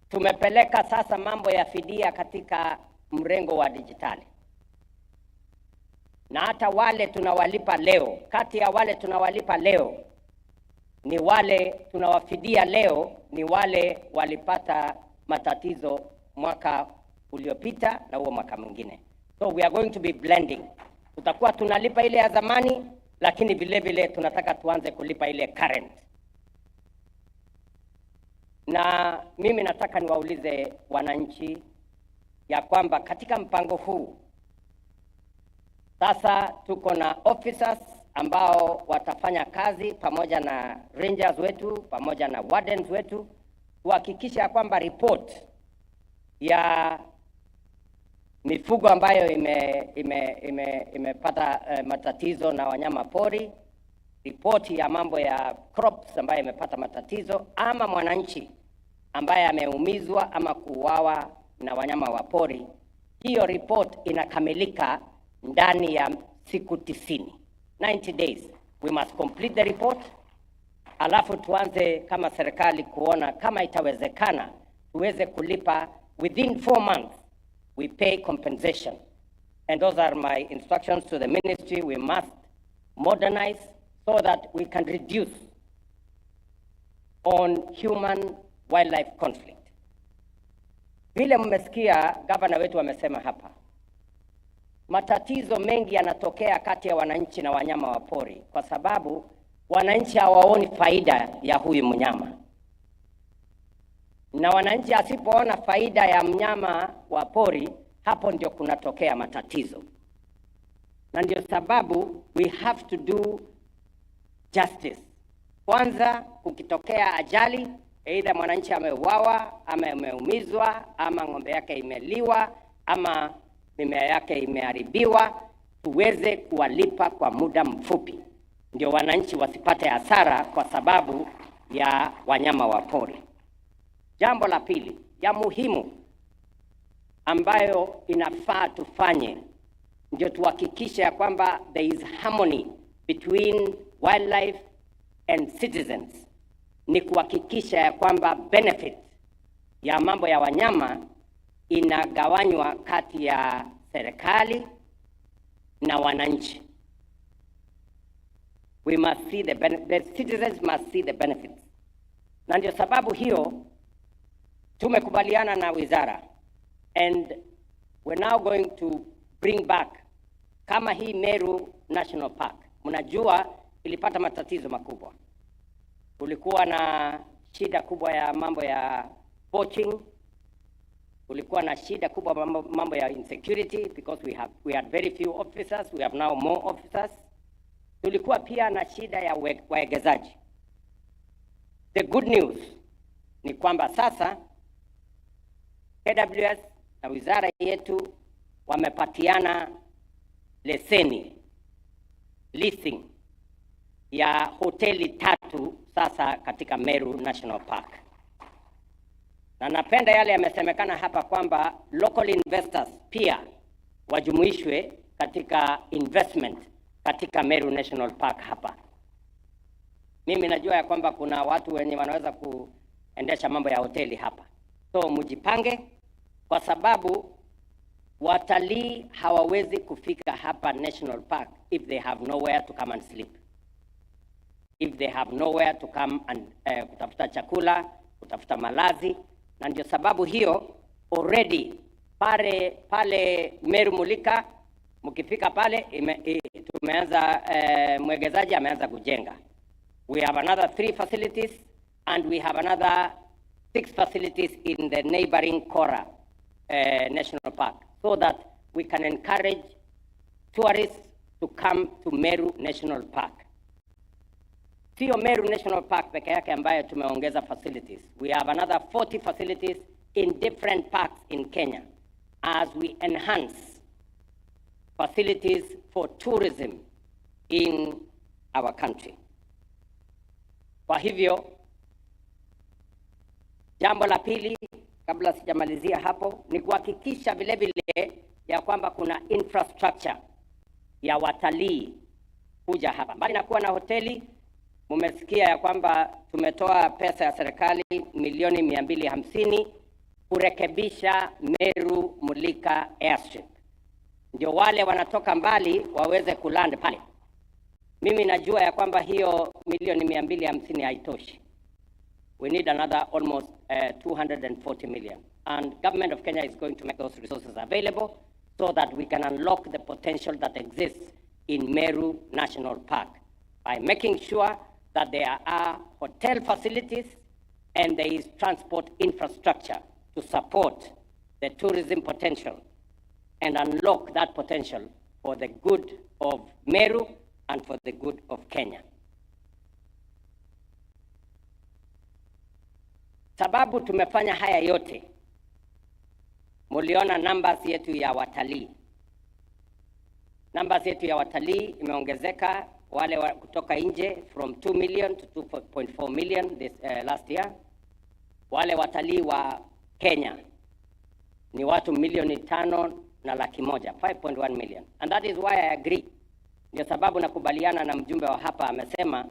tumepeleka sasa mambo ya fidia katika mrengo wa dijitali. Na hata wale tunawalipa leo, kati ya wale tunawalipa leo ni wale tunawafidia leo ni wale walipata matatizo mwaka uliopita na huo mwaka mwingine. So we are going to be blending. Tutakuwa tunalipa ile ya zamani, lakini vile vile tunataka tuanze kulipa ile current. Na mimi nataka niwaulize wananchi ya kwamba katika mpango huu sasa tuko na officers ambao watafanya kazi pamoja na rangers wetu pamoja na wardens wetu kuhakikisha kwamba report ya mifugo ambayo imepata matatizo na wanyama pori, report ya mambo ya crops ambayo imepata matatizo, ama mwananchi ambaye ameumizwa ama kuuawa na wanyama wa pori, hiyo report inakamilika ndani ya siku 90. 90 days. We must complete the report. Alafu tuanze kama serikali kuona kama itawezekana tuweze kulipa within 4 months. We pay compensation. And those are my instructions to the ministry. We must modernize so that we can reduce on human-wildlife conflict. Vile mmesikia gavana wetu amesema hapa, matatizo mengi yanatokea kati ya wananchi na wanyama wa pori kwa sababu wananchi hawaoni faida ya huyu mnyama. Na wananchi asipoona faida ya mnyama wa pori, hapo ndio kunatokea matatizo. Na ndio sababu we have to do justice. Kwanza kukitokea ajali, either mwananchi ameuawa, ama ameumizwa, ama ng'ombe yake imeliwa, ama mimea yake imeharibiwa, tuweze kuwalipa kwa muda mfupi. Ndio wananchi wasipate hasara kwa sababu ya wanyama wa pori. Jambo la pili, ya muhimu ambayo inafaa tufanye, ndio tuhakikishe ya kwamba there is harmony between wildlife and citizens, ni kuhakikisha ya kwamba benefit ya mambo ya wanyama inagawanywa kati ya serikali na wananchi. We must see the citizens must see the benefits. Na ndio sababu hiyo tumekubaliana na wizara, and we're now going to bring back kama hii Meru National Park. Mnajua ilipata matatizo makubwa. Kulikuwa na shida kubwa ya mambo ya poaching. Kulikuwa na shida kubwa mambo ya insecurity because we had very few officers. We have now more officers. tulikuwa pia na shida ya wawekezaji. The good news ni kwamba sasa KWS na wizara yetu wamepatiana leseni leasing ya hoteli 3 sasa katika Meru National Park. Na napenda yale yamesemekana hapa kwamba local investors pia wajumuishwe katika investment katika Meru National Park hapa. Mimi najua ya kwamba kuna watu wenye wanaweza kuendesha mambo ya hoteli hapa. So mjipange, kwa sababu watalii hawawezi kufika hapa National Park if they have nowhere to come and sleep. If they have nowhere to come and kutafuta chakula, kutafuta malazi. Na ndio sababu hiyo already pale Meru Mulika, mkifika pale tumeanza mwegezaji ameanza kujenga. We have another 3 facilities and we have another 6 facilities in the neighboring Kora National Park, so that we can encourage tourists to come to Meru National Park. Sio Meru National Park peke yake ambayo tumeongeza facilities. We have another 40 facilities in different parks in Kenya as we enhance facilities for tourism in our country. Kwa hivyo, jambo la pili kabla sijamalizia hapo ni kuhakikisha vile vile ya kwamba kuna infrastructure ya watalii kuja hapa. Mbali na kuwa na hoteli, mumesikia ya kwamba tumetoa pesa ya serikali milioni 250 kurekebisha Meru Mulika Airstrip. Ndio wale wanatoka mbali waweze kuland pale. Mimi najua ya kwamba hiyo milioni 250 haitoshi. We need another almost 240 million. And government of Kenya is going to make those resources available so that we can unlock the potential that exists in Meru National Park by making sure that there are hotel facilities and there is transport infrastructure to support the tourism potential and unlock that potential for the good of Meru and for the good of Kenya. Sababu tumefanya haya yote, muliona numbers yetu ya watalii. Numbers yetu ya watalii imeongezeka, wale kutoka nje from 2 million to 2.4 million this last year. Wale watalii wa Kenya ni watu 5.1 million, 5.1 million. And that is why I agree. Ndio sababu nakubaliana na mjumbe wa hapa amesema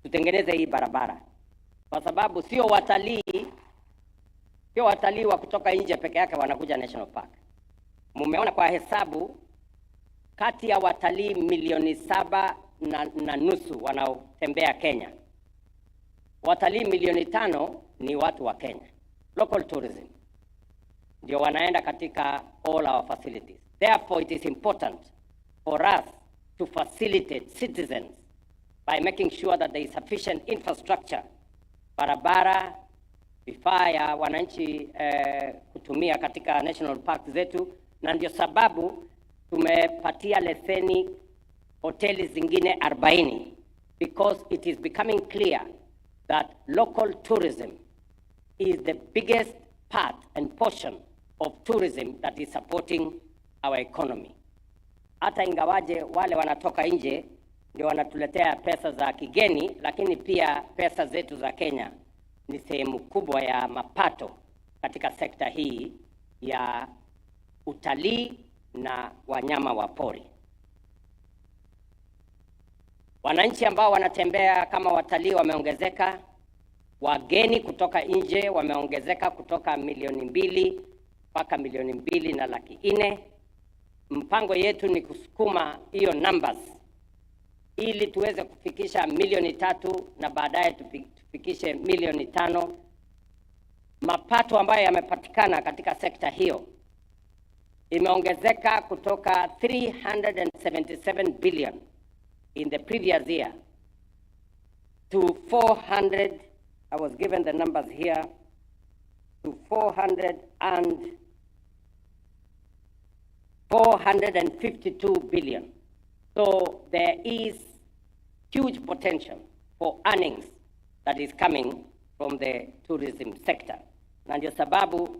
tutengeneze hii barabara. Kwa sababu sio watalii wa kutoka nje peke yake wanakuja National Park. Mumeona kwa hesabu kati ya watalii 7.5 wanaotembea Kenya, watalii 5 ni watu wa Kenya. Local tourism ndio wanaenda katika all our facilities. Therefore it is important for us to facilitate citizens by making sure that there is sufficient infrastructure, barabara, vifaa ya wananchi kutumia katika national park zetu. Na ndio sababu tumepatia leseni hoteli zingine 40, because it is becoming clear that local tourism is the biggest part and portion of tourism that is supporting our economy. Hata ingawaje wale wanatoka nje ndio wanatuletea pesa za kigeni, lakini pia pesa zetu za Kenya ni sehemu kubwa ya mapato katika sekta hii ya utalii na wanyama wa pori. Wananchi ambao wanatembea kama watalii wameongezeka, wageni kutoka nje wameongezeka kutoka 2 milioni mpaka 2.4 milioni. Mpango yetu ni kusukuma hiyo numbers ili tuweze kufikisha 3 milioni na baadaye tufikishe 5 milioni. Mapato ambayo yamepatikana katika sekta hiyo imeongezeka kutoka 377 billion in the previous year to 400, I was given the numbers here, to 452 billion. So there is huge potential for earnings that is coming from the tourism sector. Na ndio sababu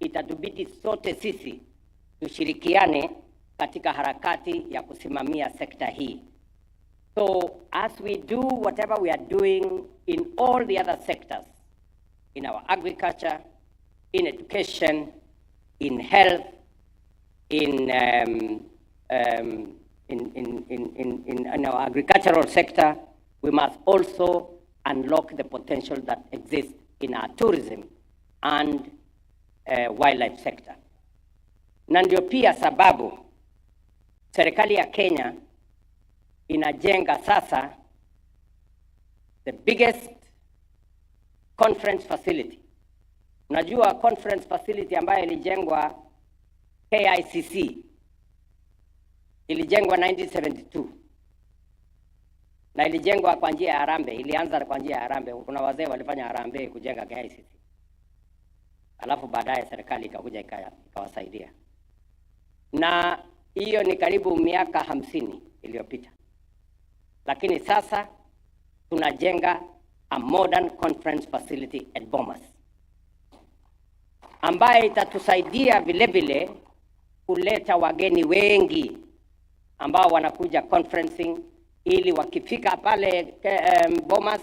itatubidi sote sisi tushirikiane katika harakati ya kusimamia sekta hii. So as we do whatever we are doing in all the other sectors, in our agriculture, in education, in health, in our agricultural sector, we must also unlock the potential that exists in our tourism and wildlife sector. Na ndio pia sababu serikali ya Kenya inajenga sasa the biggest conference facility. Unajua conference facility ambayo ilijengwa KICC ilijengwa 1972 na ilijengwa kwa njia ya harambee. Ilianza kwa njia ya harambee. Kuna wazee walifanya harambee kujenga KICC, alafu baadaye serikali ikakuja ikawasaidia, na hiyo ni karibu miaka 50 iliyopita. Lakini sasa tunajenga a modern conference facility at Bomas ambaye itatusaidia vile vile kuleta wageni wengi ambao wanakuja conferencing, ili wakifika pale Bomas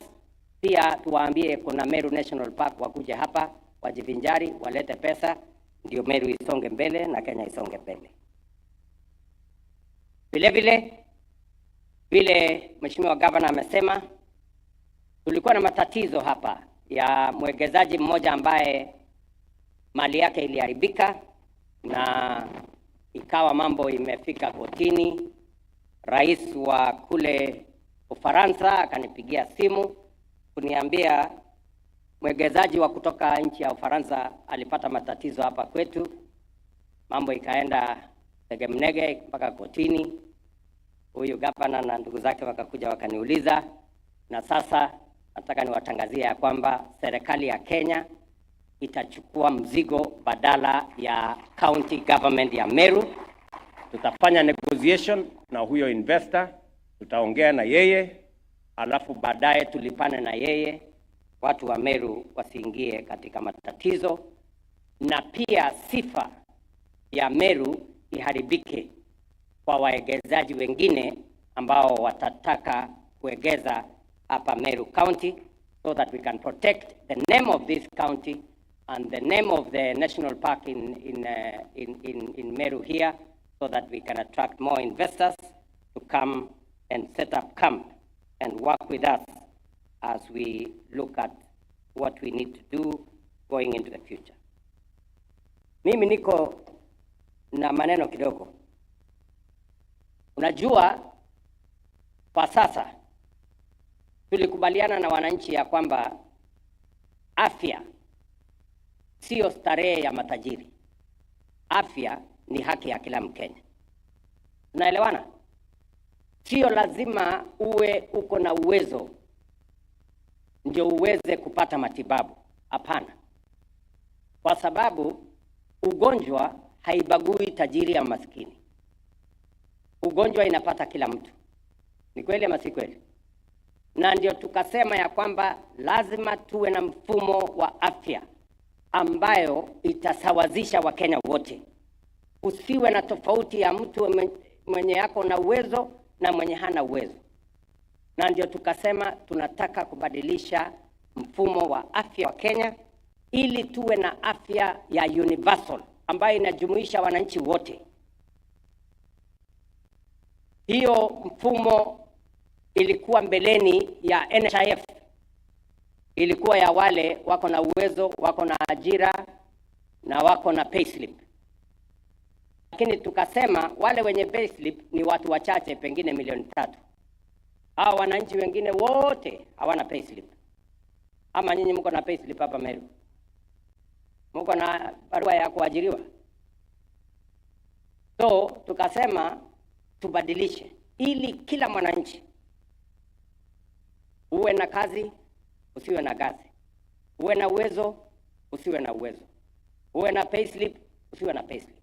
pia tuwaambie kuna Meru National Park, wakuja hapa wajivinjari, walete pesa, ndio Meru isonge mbele na Kenya isonge mbele. Vile Mheshimiwa Governor amesema, tulikuwa na matatizo hapa ya mwekezaji mmoja ambaye mali yake iliharibika na ikawa mambo imefika kotini. Rais wa kule Ufaransa akanipigia simu kuniambia mwekezaji wa kutoka nchi ya Ufaransa alipata matatizo hapa kwetu. Mambo ikaenda tegemnege mpaka kotini. Huyu governor na ndugu zake wakakuja wakaniuliza, na sasa nataka niwatangazie ya kwamba serikali ya Kenya itachukua mzigo badala ya county government ya Meru. Tutafanya negotiation na huyo investor, tutaongea na yeye, alafu baadaye tulipane na yeye, watu wa Meru wasiingie katika matatizo, na pia sifa ya Meru iharibike kwa waegezaji wengine ambao watataka kuegeza hapa Meru County, so that we can protect the name of this county and the name of the national park in Meru here, so that we can attract more investors to come and set up camp and work with us as we look at what we need to do going into the future. Mimi niko na maneno kidogo. Unajua, kwa sasa tulikubaliana na wananchi ya kwamba afya sio starehe ya matajiri. Afya ni haki ya kila Mkenya. Unaelewana? Sio lazima uwe uko na uwezo ndio uweze kupata matibabu. Hapana. Kwa sababu ugonjwa haibagui tajiri ya maskini. Ugonjwa inapata kila mtu. Ni kweli ama si kweli? Na ndio tukasema ya kwamba lazima tuwe na mfumo wa afya ambayo itasawazisha Wakenya wote. Usiwe na tofauti ya mtu mwenye yako na uwezo na mwenye hana uwezo. Na ndio tukasema tunataka kubadilisha mfumo wa afya wa Kenya ili tuwe na afya ya universal ambayo inajumuisha wananchi wote. Hiyo mfumo ilikuwa mbeleni ya NHIF. Ilikuwa ya wale wako na uwezo, wako na ajira na wako na payslip. Lakini tukasema wale wenye payslip ni watu wachache, pengine 3,000,000. Hao wananchi wengine wote hawana payslip. Ama nyinyi mko na payslip hapa Meru? Mko na barua ya kuajiriwa? So tukasema tubadilishe ili kila mwananchi, uwe na kazi, usiwe na kazi, uwe na uwezo, usiwe na uwezo, uwe na payslip, usiwe na payslip,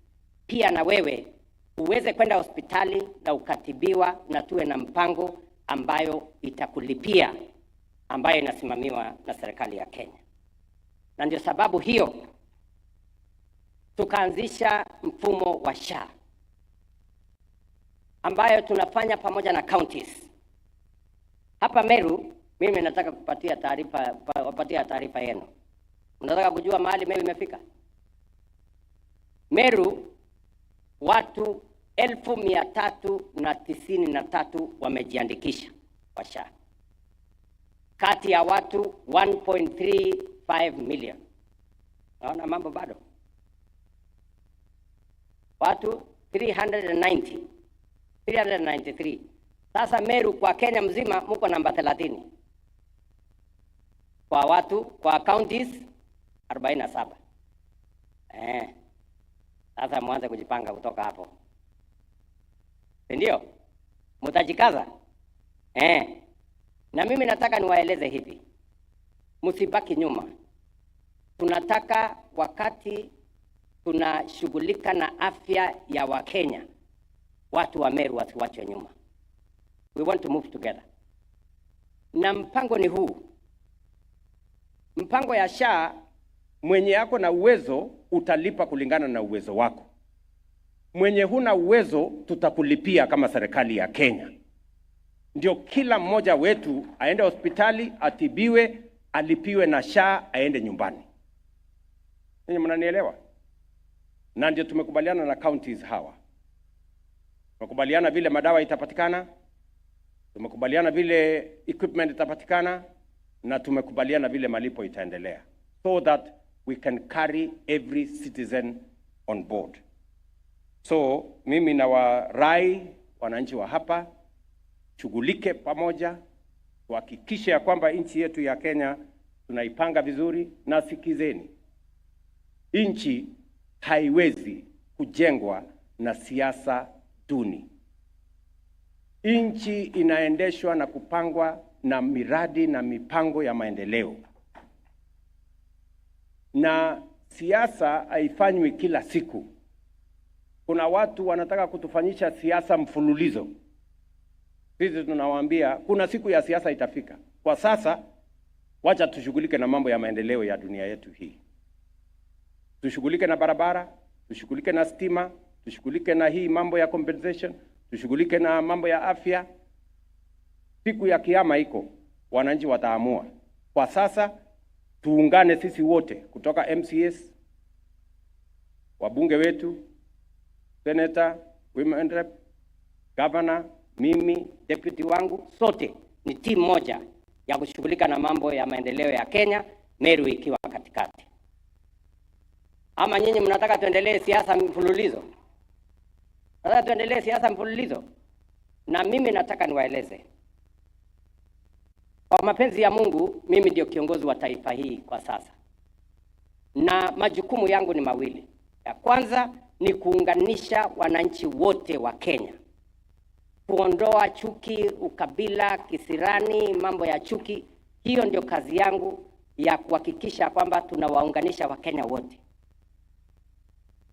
pia na wewe uweze kwenda hospitali na ukatibiwa, na tuwe na mpango ambayo itakulipia, ambayo inasimamiwa na serikali ya Kenya. Na ndio sababu hiyo tukaanzisha mfumo wa SHA ambayo tunafanya pamoja na counties. Hapa Meru, mimi nataka kupatia taarifa yenu. Unataka kujua mahali Meru imefika? Meru watu 1393 wamejiandikisha kwa SHA. Kati ya watu 1.35 million. Naona mambo bado. Watu 393. Sasa Meru kwa Kenya mzima mko namba 30. Kwa watu, kwa counties 47. Sasa mwanze kujipanga kutoka hapo. Ndio? Mtajikaza? Na mimi nataka niwaeleze hivi. Msibaki nyuma. Tunataka wakati tunashughulika na afya ya Wakenya, watu wa Meru wasiwachwe nyuma. We want to move together. Na mpango ni huu. Mpango ya SHA, mwenye yako na uwezo utalipa kulingana na uwezo wako. Mwenye huna uwezo tutakulipia kama serikali ya Kenya. Ndio kila mmoja wetu aende hospitali, atibiwe, alipiwe na SHA, aende nyumbani. Ninyi mnanielewa? Na ndio tumekubaliana na counties hawa. Tumekubaliana vile madawa itapatikana, tumekubaliana vile equipment itapatikana, na tumekubaliana vile malipo itaendelea, so that we can carry every citizen on board. So mimi na warai wananchi wa hapa shughulike pamoja, tuhakikishe ya kwamba nchi yetu ya Kenya tunaipanga vizuri. Na sikizeni, nchi haiwezi kujengwa na siasa duni. Nchi inaendeshwa na kupangwa na miradi na mipango ya maendeleo. Na siasa haifanywi kila siku. Kuna watu wanataka kutufanyisha siasa mfululizo. Sisi tunawaambia kuna siku ya siasa itafika. Kwa sasa wacha tushughulike na mambo ya maendeleo ya dunia yetu hii. Tushughulike na barabara, tushughulike na stima, tushughulike na hii mambo ya compensation, tushughulike na mambo ya afya. Siku ya kiyama iko, wananchi wataamua. Kwa sasa tuungane sisi wote kutoka MCS, wabunge wetu, senator, women rep, governor, mimi, deputy wangu, sote ni timu moja ya kushughulika na mambo ya maendeleo ya Kenya, Meru ikiwa katikati. Ama nyinyi mnataka tuendelee siasa mfululizo? Nataka tuendelee siasa mfululizo? Na mimi nataka niwaeleze, kwa mapenzi ya Mungu, mimi ndio kiongozi wa taifa hii kwa sasa. Na majukumu yangu ni mawili. Ya kwanza ni kuunganisha wananchi wote wa Kenya. Kuondoa chuki, ukabila, kisirani, mambo ya chuki. Hiyo ndio kazi yangu ya kuhakikisha kwamba tunawaunganisha Wakenya wote.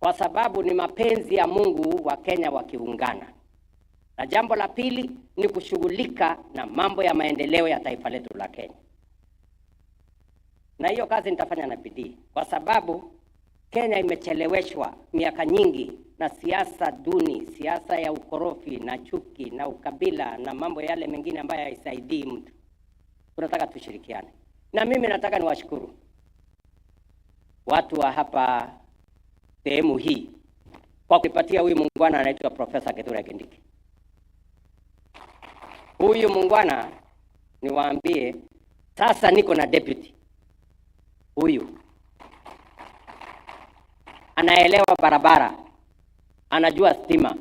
Kwa sababu ni mapenzi ya Mungu wa Kenya wakiungana. Na jambo la pili ni kushughulika na mambo ya maendeleo ya taifa letu la Kenya. Na hiyo kazi nitafanya na bidii, kwa sababu Kenya imecheleweshwa miaka nyingi na siasa duni, siasa ya ukorofi na chuki na ukabila na mambo yale mengine ambayo haisaidii mtu. Tunataka tushirikiane. Na mimi nataka niwashukuru watu wa hapa sehemu hii kwa kuipatia huyu muungwana anaitwa Profesa Kithure Kindiki. Huyu muungwana, niwaambie, sasa niko na deputy. Huyu anaelewa barabara, anajua stima,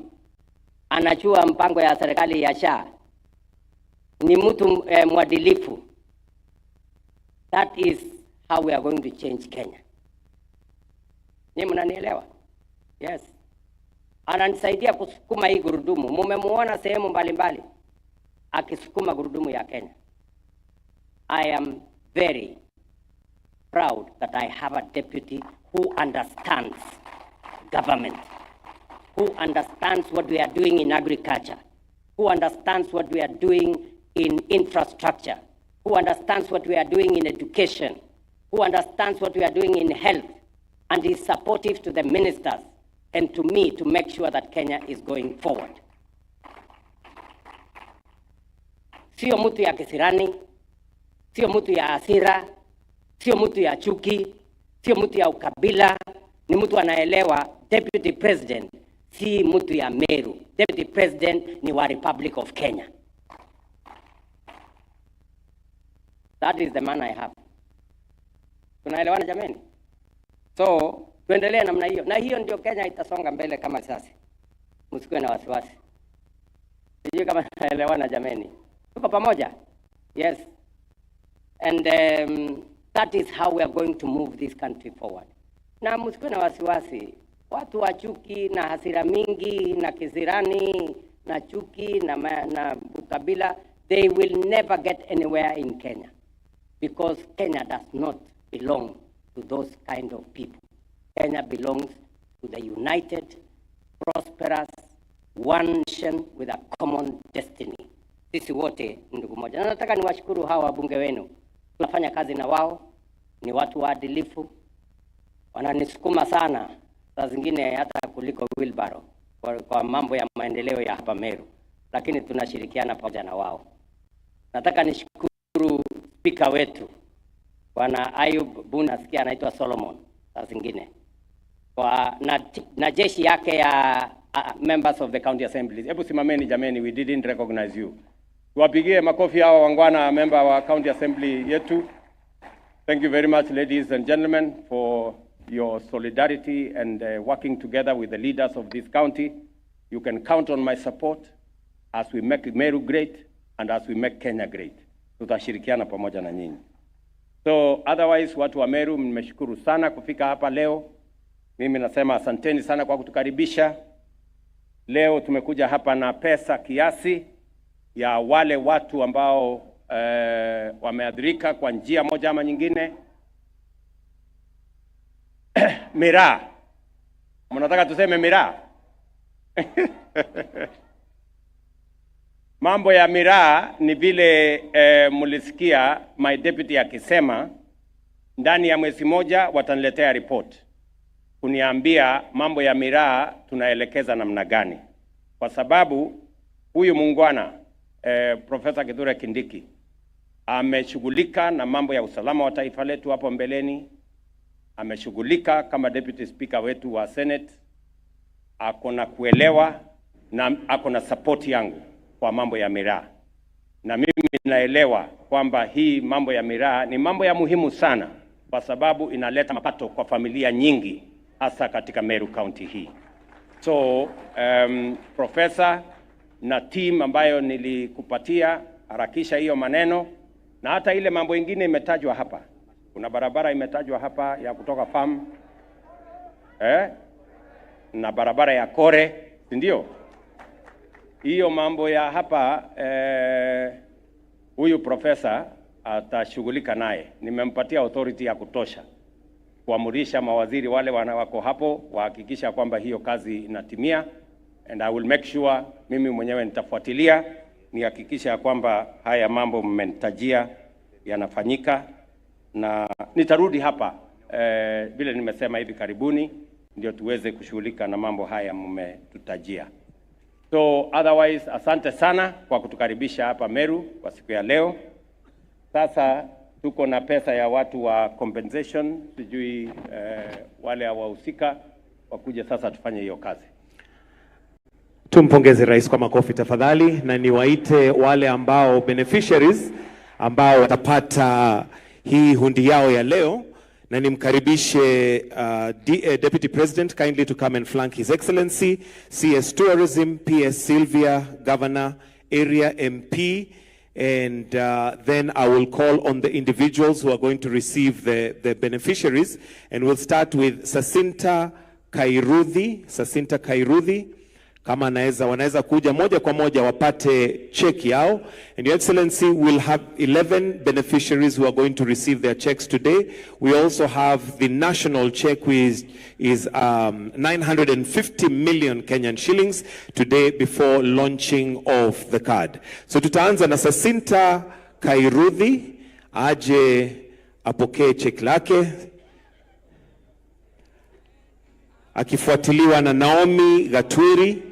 anajua mpango ya serikali ya SHA, ni mtu mwadilifu. That is how we are going to change Kenya. Ni mnanielewa? Yes. Ananisaidia kusukuma hii gurudumu. Mumemuona sehemu mbalimbali akisukuma gurudumu ya Kenya. I am very proud that I have a deputy who understands government, who understands what we are doing in agriculture, who understands what we are doing in infrastructure, who understands what we are doing in education, who understands what we are doing in health, and is supportive to the ministers and to me to make sure that Kenya is going forward. Sio mtu ya kisirani, sio mtu ya hasira, sio mtu ya chuki, sio mtu ya ukabila, ni mtu anaelewa Deputy President si mtu ya Meru. Deputy President ni wa Republic of Kenya. That is the man I have. Tunaelewana jameni? So, tuendelee namna hiyo. Na hiyo ndio Kenya itasonga mbele kama sasa. Msikuwe na wasiwasi. Sijui kama tunaelewana jameni. Tuko pamoja? Yes. And that is how we are going to move this country forward. Na msikuwe na wasiwasi. Watu wa chuki na hasira mingi na kisirani na chuki na ukabila, they will never get anywhere in Kenya. Because Kenya does not belong to those kind of people. Kenya belongs to the united, prosperous, one nation with a common destiny. Sisi wote ndugu moja. Na nataka niwashukuru hawa wabunge wenu. Tunafanya kazi na wao, ni watu waadilifu. Wananisukuma sana, saa zingine hata kuliko wheelbarrow kwa mambo ya maendeleo ya hapa Meru. Lakini tunashirikiana pamoja na wao. Nataka nishukuru speaker wetu Bwana Ayub Buna, nasikia anaitwa Solomon saa zingine. Na jeshi yake ya members of the county assemblies. Hebu simameni jameni, we didn't recognize you. Tuwapigie makofi hawa wangwana member wa county assembly yetu. Thank you very much, ladies and gentlemen, for your solidarity and working together with the leaders of this county. You can count on my support as we make Meru great and as we make Kenya great. Tutashirikiana pamoja na nyinyi. So otherwise, watu wa Meru, mmeshukuru sana kufika hapa leo. Mimi nasema asanteni sana kwa kutukaribisha. Leo tumekuja hapa na pesa kiasi ya wale watu ambao wameadhirika kwa njia moja ama nyingine. Miraa. Mnataka tuseme miraa? Mambo ya miraa ni vile mulisikia my deputy akisema ndani ya mwezi moja wataniletea report kuniambia mambo ya miraa tunaelekeza namna gani, kwa sababu huyu muungwana Profesa Kithure Kindiki ameshughulika na mambo ya usalama wa taifa letu hapo mbeleni, ameshughulika kama deputy speaker wetu wa Senate, akona kuelewa na akona support yangu kwa mambo ya miraa. Na mimi naelewa kwamba hii mambo ya miraa ni mambo ya muhimu sana, kwa sababu inaleta mapato kwa familia nyingi hasa katika Meru County hii. So professor na team ambayo nilikupatia, harakisha hiyo maneno, na hata ile mambo ingine imetajwa hapa. Kuna barabara imetajwa hapa ya kutoka farm na barabara ya Kore, ndio hiyo mambo ya hapa. Huyu profesa atashughulika naye. Nimempatia authority ya kutosha kuamurisha mawaziri wale wako hapo wahakikisha kwamba hiyo kazi inatimia, and I will make sure mimi mwenyewe nitafuatilia nihakikisha kwamba haya mambo mmenitajia yanafanyika, na nitarudi hapa vile nimesema hivi karibuni ndio tuweze kushughulika na mambo haya mmetutajia. So otherwise, asante sana kwa kutukaribisha hapa Meru kwa siku ya leo. Sasa tuko na pesa ya watu wa compensation, sijui wale hawahusika wakuje sasa tufanye hiyo kazi. Tumpongeze rais kwa makofi tafadhali, na niwaite wale ambao beneficiaries ambao watapata hii hundi yao ya leo, na nimkaribishe Deputy President kindly to come and flank His Excellency CS Tourism, PS Sylvia, Governor, Area MP, and then I will call on the individuals who are going to receive the beneficiaries, and we'll start with Sacinta Kairuthi. kama wanaweza kuja moja kwa moja wapate cheki yao. And Your Excellency, will have 11 beneficiaries who are going to receive their checks today. We also have the national check, which is 950 million Kenyan shillings today before launching of the card. So tutaanza na Sasinta Kairuthi, aje apokee cheki lake, akifuatiliwa na Naomi Gatwiri.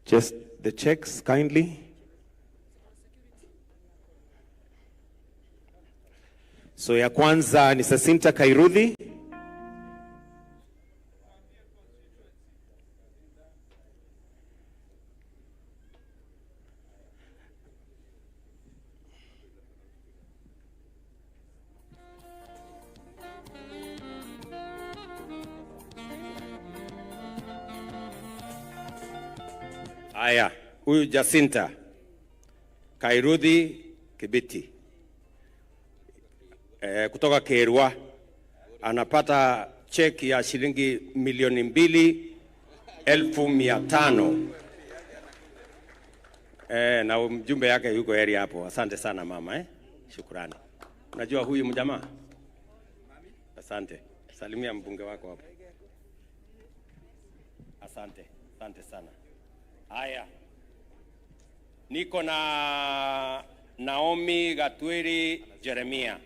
Just the checks kindly. So ya kwanza ni Sasinta Kairuthi. Aya, huyu Jacinta Kairuthi Kibiti kutoka Kerwa anapata cheki ya shilingi 2,500,000. Na mjumbe yake yuko area hapo. Asante sana mama Shukrani. Unajua huyu mjamaa? Asante. Salimia mbunge wako hapo. Asante. Asante sana. Haya, niko na Naomi Gatwiri Jeremia.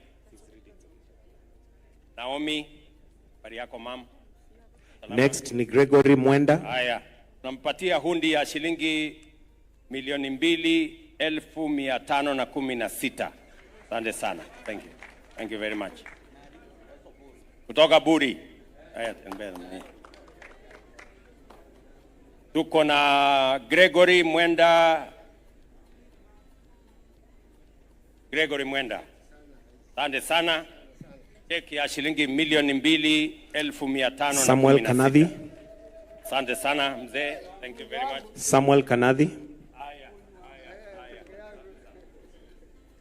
Naomi, habari yako mama? Next ni Gregory Mwenda. Haya, tunampatia hundi ya shilingi 2,516,000. Asante sana. Thank you. Thank you very much. Kutoka Buri. Haya, tembea. Tuko na Gregory Mwenda. Gregory Mwenda. Asante sana. Cheki ya shilingi 2,500,000. Samuel Kanathi. Asante sana mzee. Thank you very much. Samuel Kanathi. Haya.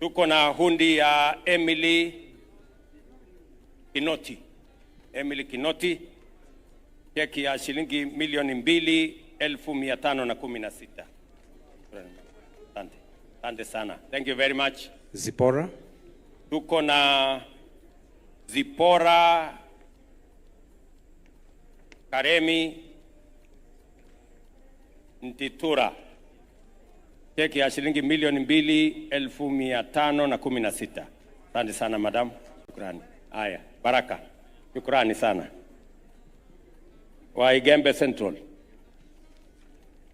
Tuko na hundi ya Emily Kinoti. Emily Kinoti. Cheki ya shilingi 2,516,000. Asante. Asante sana. Thank you very much. Zipora. Tuko na Zipora Karemi Ntitura. Cheki ya shilingi 2,516,000. Asante sana madam. Shukrani. Haya, Baraka. Shukrani sana. Wa Igembe Central.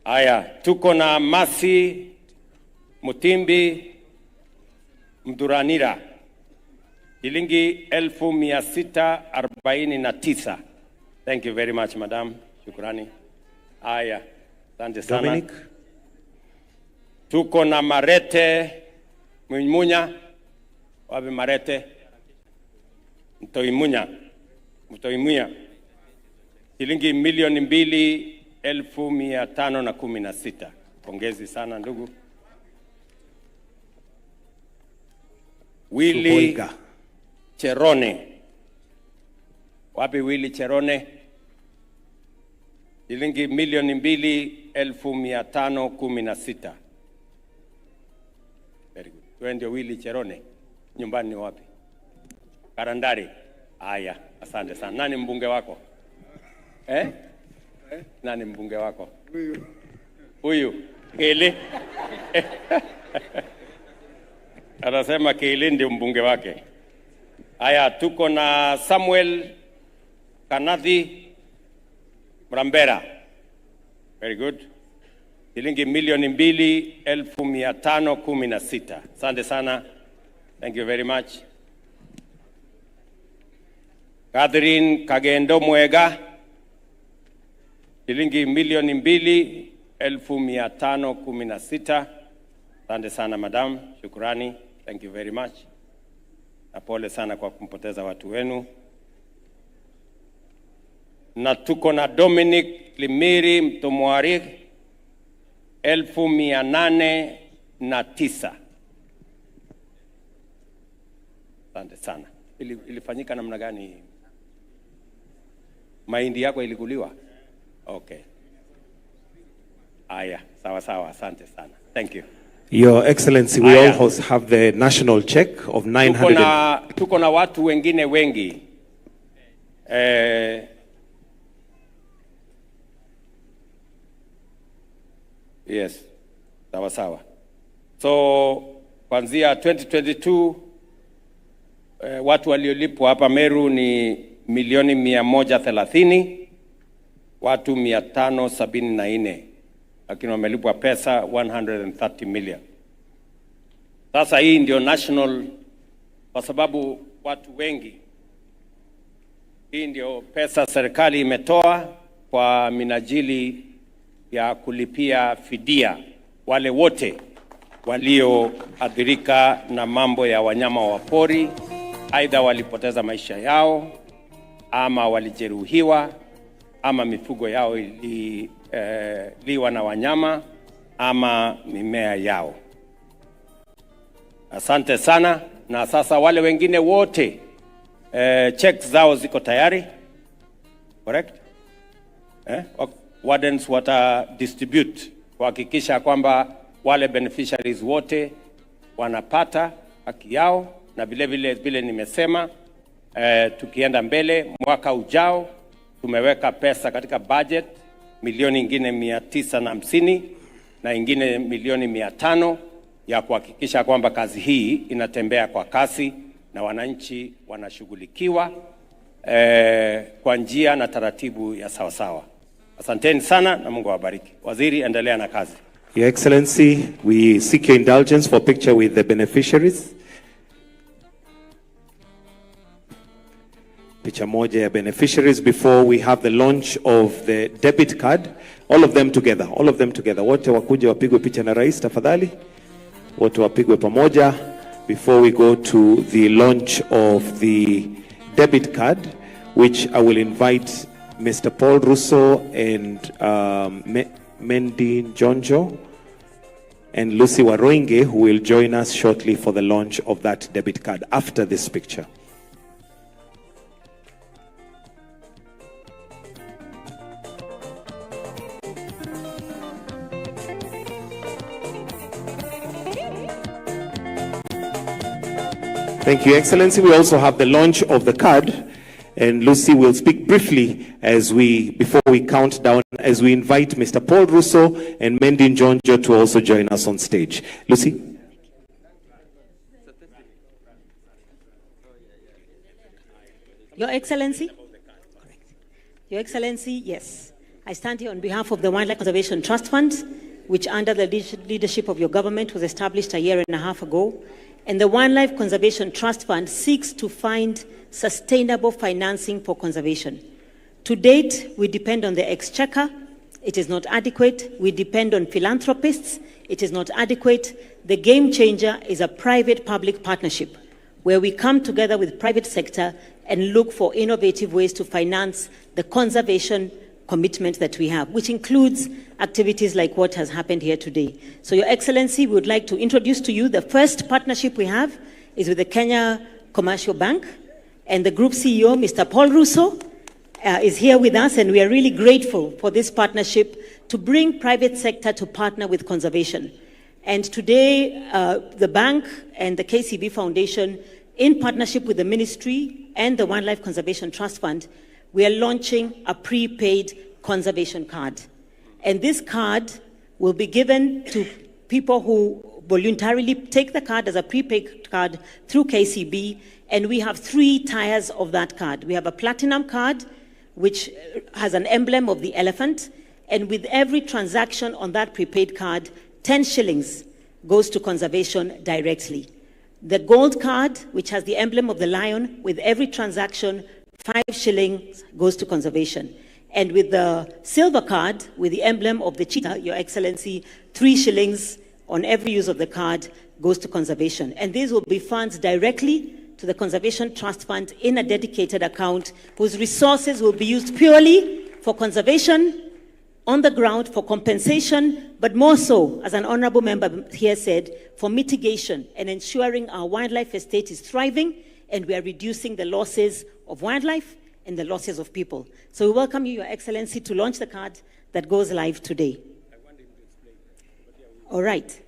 Haya, tuko na Masi Mutimbi Mduranira. Shilingi 1,649. Thank you very much madam. Shukrani. Haya, asante sana. Dominic. Tuko na Marete Mwimunya. Wapi Marete? Mtoimunya. Shilingi 2,516,000. Pongezi sana ndugu. Willy Cherone. Wapi Willy Cherone? Shilingi 2,516,000. Very good. Wewe ndio Willy Cherone. Nyumbani ni wapi? Karandari. Haya, asante sana. Nani mbunge wako? Nani mbunge wako? Huyu. Kele. Anasema Kele ndio mbunge wake. Haya, tuko na Samuel Kanathi Mrambera. Very good. Shilingi 2,516,000. Asante sana. Thank you very much. Catherine Kagendo Mwega. Shilingi 2,516,000. Asante sana madam. Shukrani. Thank you very much. Na pole sana kwa kumpoteza watu wenu. Na tuko na Dominic Limiri Mtomwari 1,809. Asante sana. Ilifanyika namna gani? Mahindi yako ilikuliwa? Okay. Aya, sawa sawa, asante sana. Thank you. Your Excellency, we also have the national check of 900. Tuko na watu wengine wengi. Yes, sawa sawa. So kuanzia 2022 watu waliolipwa hapa Meru ni milioni 130, watu 574, lakini wamelipwa pesa 130 million. Sasa hii ndio national, kwa sababu watu wengi. Hii ndio pesa serikali imetoa kwa minajili ya kulipia fidia wale wote walioathirika na mambo ya wanyama wa pori, aidha walipoteza maisha yao ama walijeruhiwa ama mifugo yao iliwa na wanyama ama mimea yao. Asante sana. Na sasa wale wengine wote checks zao ziko tayari, correct? Wardens wata distribute kuhakikisha kwamba wale beneficiaries wote wanapata haki yao, na vile nimesema tukienda mbele mwaka ujao tumeweka pesa katika budget milioni ingine 950 na ingine milioni 500 ya kuhakikisha kwamba kazi hii inatembea kwa kasi na wananchi wanashughulikiwa kwa njia na taratibu ya sawa sawa. Asanteni sana na Mungu awabariki. Waziri, endelea na kazi. Your Excellency, we seek your indulgence for a picture with the beneficiaries. Picha moja ya beneficiaries before we have the launch of the debit card. All of them together, all of them together. Wote wakuje wapigwe picha na rais tafadhali. Wote wapigwe pamoja before we go to the launch of the debit card, which I will invite Mr. Paul Russo and Mendy Njonjo and Lucy Waroinge, who will join us shortly for the launch of that debit card after this picture. Thank you, Excellency. We also have the launch of the card, and Lucy will speak briefly before we count down, as we invite Mr. Paul Russo and Mendy Njonjo to also join us on stage. Lucy. Your Excellency. Your Excellency, yes. I stand here on behalf of the Wildlife Conservation Trust Fund, which under the leadership of your government was established 1.5 years ago. And the Wildlife Conservation Trust Fund seeks to find sustainable financing for conservation. To date, we depend on the exchequer. It is not adequate. We depend on philanthropists. It is not adequate. The game changer is a private-public partnership where we come together with private sector and look for innovative ways to finance the conservation commitment that we have, which includes activities like what has happened here today. So, Your Excellency, we would like to introduce to you the first partnership we have is with the Kenya Commercial Bank, and the Group CEO, Mr. Paul Russo, is here with us, and we are really grateful for this partnership to bring private sector to partner with conservation. And today, the bank and the KCB Foundation, in partnership with the Ministry and the Wildlife Conservation Trust Fund, we are launching a prepaid conservation card. And this card will be given to people who voluntarily take the card as a prepaid card through KCB, and we have 3 tiers of that card. We have a platinum card, which has an emblem of the elephant, and with every transaction on that prepaid card, 10 shillings goes to conservation directly. The gold card, which has the emblem of the lion, with every transaction, 5 shillings goes to conservation. And with the silver card, with the emblem of the cheetah, Your Excellency, 3 shillings on every use of the card goes to conservation. And these will be funds directly to the Conservation Trust Fund in a dedicated account whose resources will be used purely for conservation on the ground, for compensation, but more so, as an honorable member here said, for mitigation and ensuring our wildlife estate is thriving and we are reducing the losses of wildlife and the losses of people. So we welcome you, Your Excellency, to launch the card that goes live today. All right.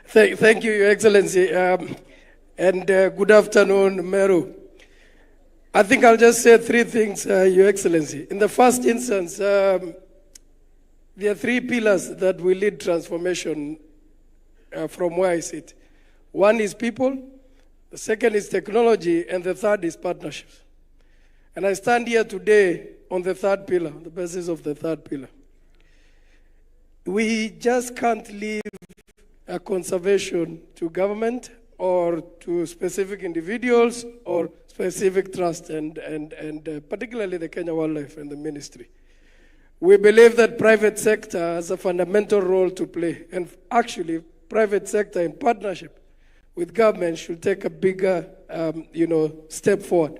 Thank you, Your Excellency, and good afternoon, Meru. I think I'll just say three things, Your Excellency. In the first instance, there are three pillars that will lead transformation from where I sit. One is people, the second is technology, and the third is partnerships. And I stand here today on the third pillar, the basis of the third pillar. We just can't leave a conservation to government or to specific individuals or specific trust and particularly the Kenya Wildlife and the ministry. We believe that private sector has a fundamental role to play, and actually private sector in partnership with government should take a bigger step forward.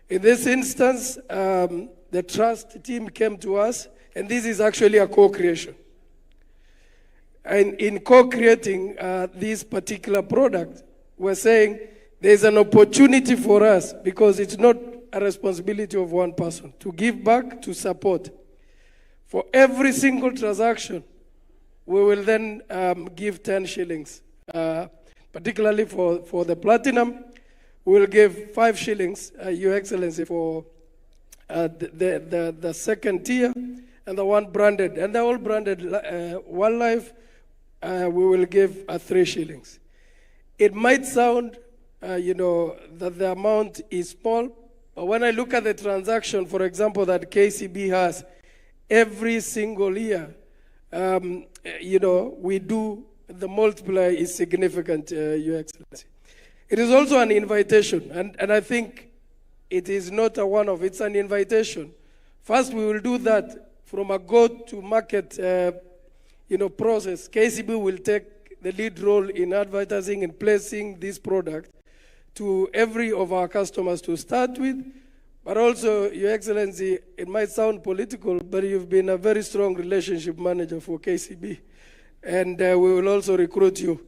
In this instance, the trust team came to us, and this is actually a co-creation. And in co-creating this particular product, we're saying there's an opportunity for us, because it's not a responsibility of one person, to give back, to support. For every single transaction, we will then give 10 shillings. Particularly for the platinum, we'll give 5 shillings, Your Excellency, for the second tier, and the one branded. And the all branded wildlife, we will give 3 shillings. It might sound, that the amount is small, but when I look at the transaction, for example, that KCB has every single year, we do, the multiplier is significant, Your Excellency. It is also an invitation, and I think it is not a one-off, it's an invitation. First, we will do that from a go-to-market process. KCB will take the lead role in advertising and placing this product to every of our customers to start with. But also, Your Excellency, it might sound political, but you've been a very strong relationship manager for KCB. And we will also recruit you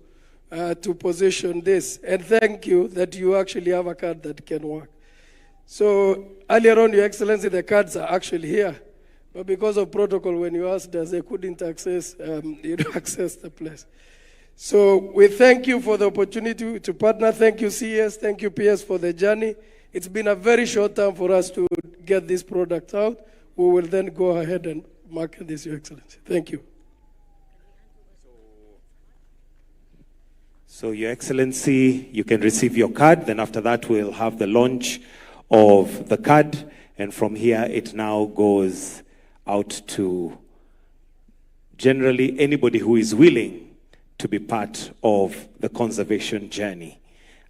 to position this. And thank you that you actually have a card that can work. So earlier on, Your Excellency, the cards are actually here. But because of protocol, when you asked us, they couldn't access, access the place. So we thank you for the opportunity to partner. Thank you, CS. Thank you, PS, for the journey. It's been a very short time for us to get this product out. We will then go ahead and market this, Your Excellency. Thank you. So, Your Excellency, you can receive your card. Then after that, we'll have the launch of the card. And from here, it now goes out to generally anybody who is willing to be part of the conservation journey.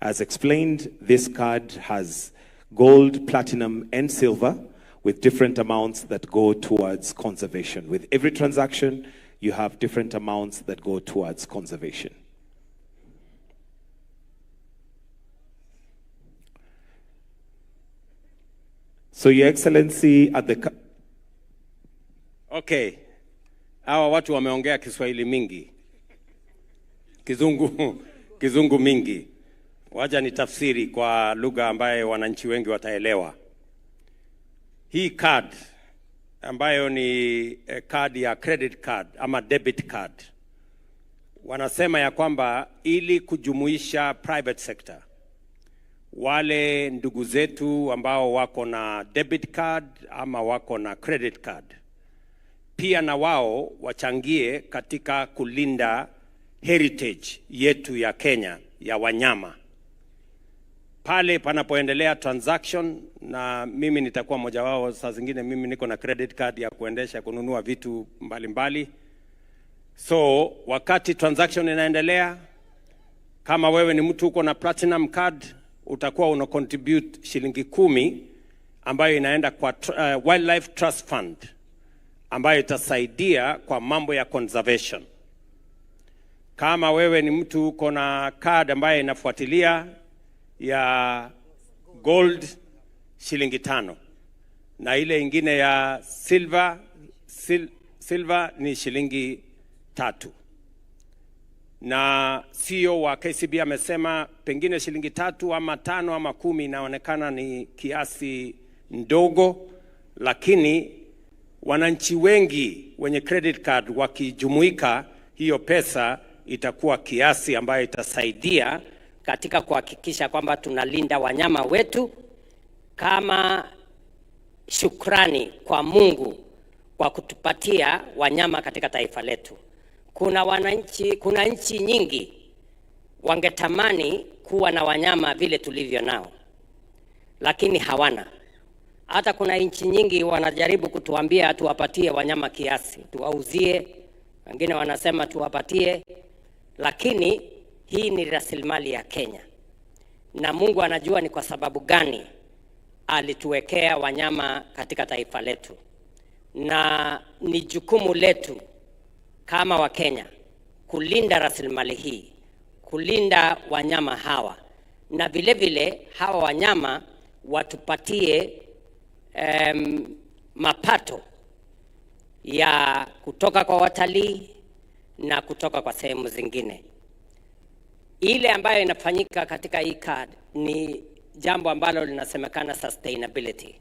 As explained, this card has gold, platinum, and silver with different amounts that go towards conservation. With every transaction, you have different amounts that go towards conservation. So, Your Excellency, at the... Okay. Hawa watu wameongea Kiswahili mingi. Kizungu mingi. Wacha ni tafsiri kwa lugha ambaye wananchi wengi wataelewa. Hii card ambayo ni card ya credit card ama debit card. Wanasema ya kwamba ili kujumuisha private sector, wale ndugu zetu ambao wako na debit card ama wako na credit card, pia na wao wachangie katika kulinda heritage yetu ya Kenya ya wanyama. Pale panapoendelea transaction, na mimi nitakuwa mmoja wao, saa zingine mimi niko na credit card ya kuendesha kununua vitu mbalimbali. So wakati transaction inaendelea, kama wewe ni mtu uko na platinum card, utakuwa una contribute shilingi 10 ambayo inaenda kwa Wildlife Trust Fund, ambayo itasaidia kwa mambo ya conservation. Kama wewe ni mtu uko na card ambayo inafuatilia ya gold, shilingi 5, na ile ingine ya silver ni shilingi 3. Na CEO wa KCB amesema pengine shilingi 3 ama 5 ama 10 inaonekana ni kiasi ndogo, lakini wananchi wengi wenye credit card wakijumuika, hiyo pesa itakuwa kiasi ambayo itasaidia katika kuhakikisha kwamba tunalinda wanyama wetu kama shukrani kwa Mungu kwa kutupatia wanyama katika taifa letu. Kuna nchi nyingi wangetamani kuwa na wanyama vile tulivyo nao, lakini hawana. Hata kuna nchi nyingi wanajaribu kutuambia tuwapatie wanyama kiasi, tuwauzie, wengine wanasema tuwapatie, lakini hii ni rasilimali ya Kenya. Na Mungu anajua ni kwa sababu gani alituwekea wanyama katika taifa letu. Na ni jukumu letu kama wa Kenya kulinda rasilimali hii, kulinda wanyama hawa, na vile vile hawa wanyama watupatie mapato ya kutoka kwa watalii na kutoka kwa sehemu zingine. Ile ambayo inafanyika katika hii card ni jambo ambalo linasemekana sustainability,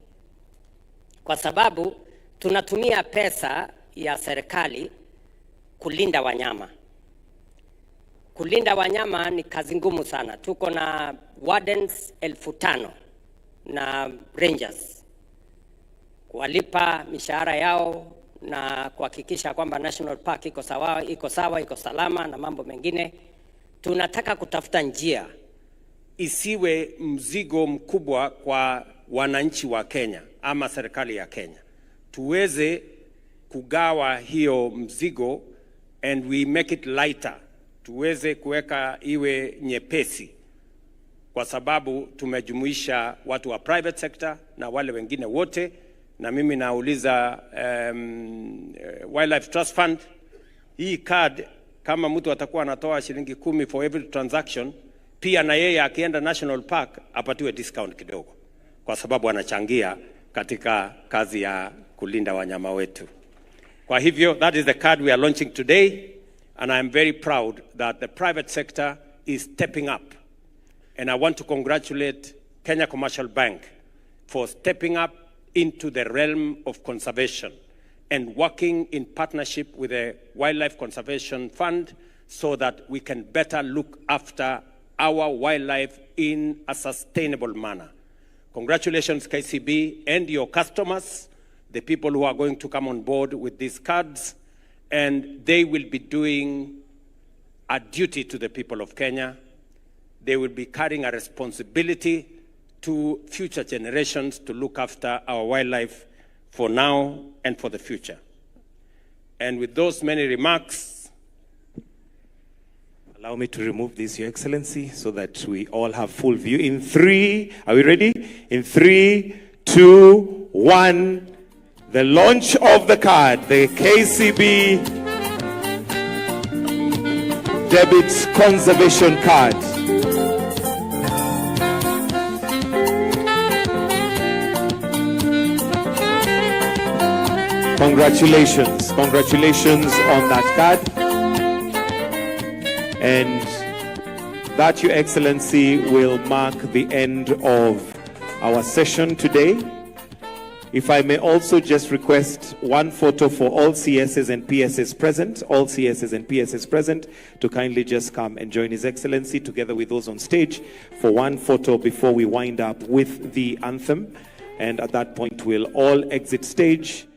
kwa sababu tunatumia pesa ya serikali kulinda wanyama. Kulinda wanyama ni kazi ngumu sana. Tuko na wardens 5,000 na rangers, kuwalipa mishahara yao na kuhakikisha kwamba National Park iko sawa, iko salama na mambo mengine. Tunataka kutafuta njia isiwe mzigo mkubwa kwa wananchi wa Kenya ama serikali ya Kenya. Tuweze kugawa hiyo mzigo and we make it lighter. Tuweze kuweka iwe nyepesi, kwa sababu tumejumuisha watu wa private sector na wale wengine wote. Na mimi nauliza Wildlife Trust Fund, hii card kama mtu atakuwa anatoa shilingi 10 for every transaction, pia na yeye akienda National Park apatiwe discount kidogo, kwa sababu anachangia katika kazi ya kulinda wanyama wetu. Kwa hivyo, that is the card we are launching today, and I am very proud that the private sector is stepping up. And I want to congratulate Kenya Commercial Bank for stepping up into the realm of conservation and working in partnership with the Wildlife Conservation Fund so that we can better look after our wildlife in a sustainable manner. Congratulations, KCB, and your customers, the people who are going to come on board with these cards, and they will be doing a duty to the people of Kenya. They will be carrying a responsibility to future generations to look after our wildlife for now and for the future. And with those many remarks, allow me to remove this, Your Excellency, so that we all have full view. In 3, are we ready? In 3, 2, 1, the launch of the card, the KCB Debit Conservation Card. Congratulations, congratulations on that card. And that, Your Excellency, will mark the end of our session today. If I may also just request one photo for all CSs and PSs present, all CSs and PSs present, to kindly just come and join His Excellency together with those on stage for one photo before we wind up with the anthem. And at that point, we'll all exit stage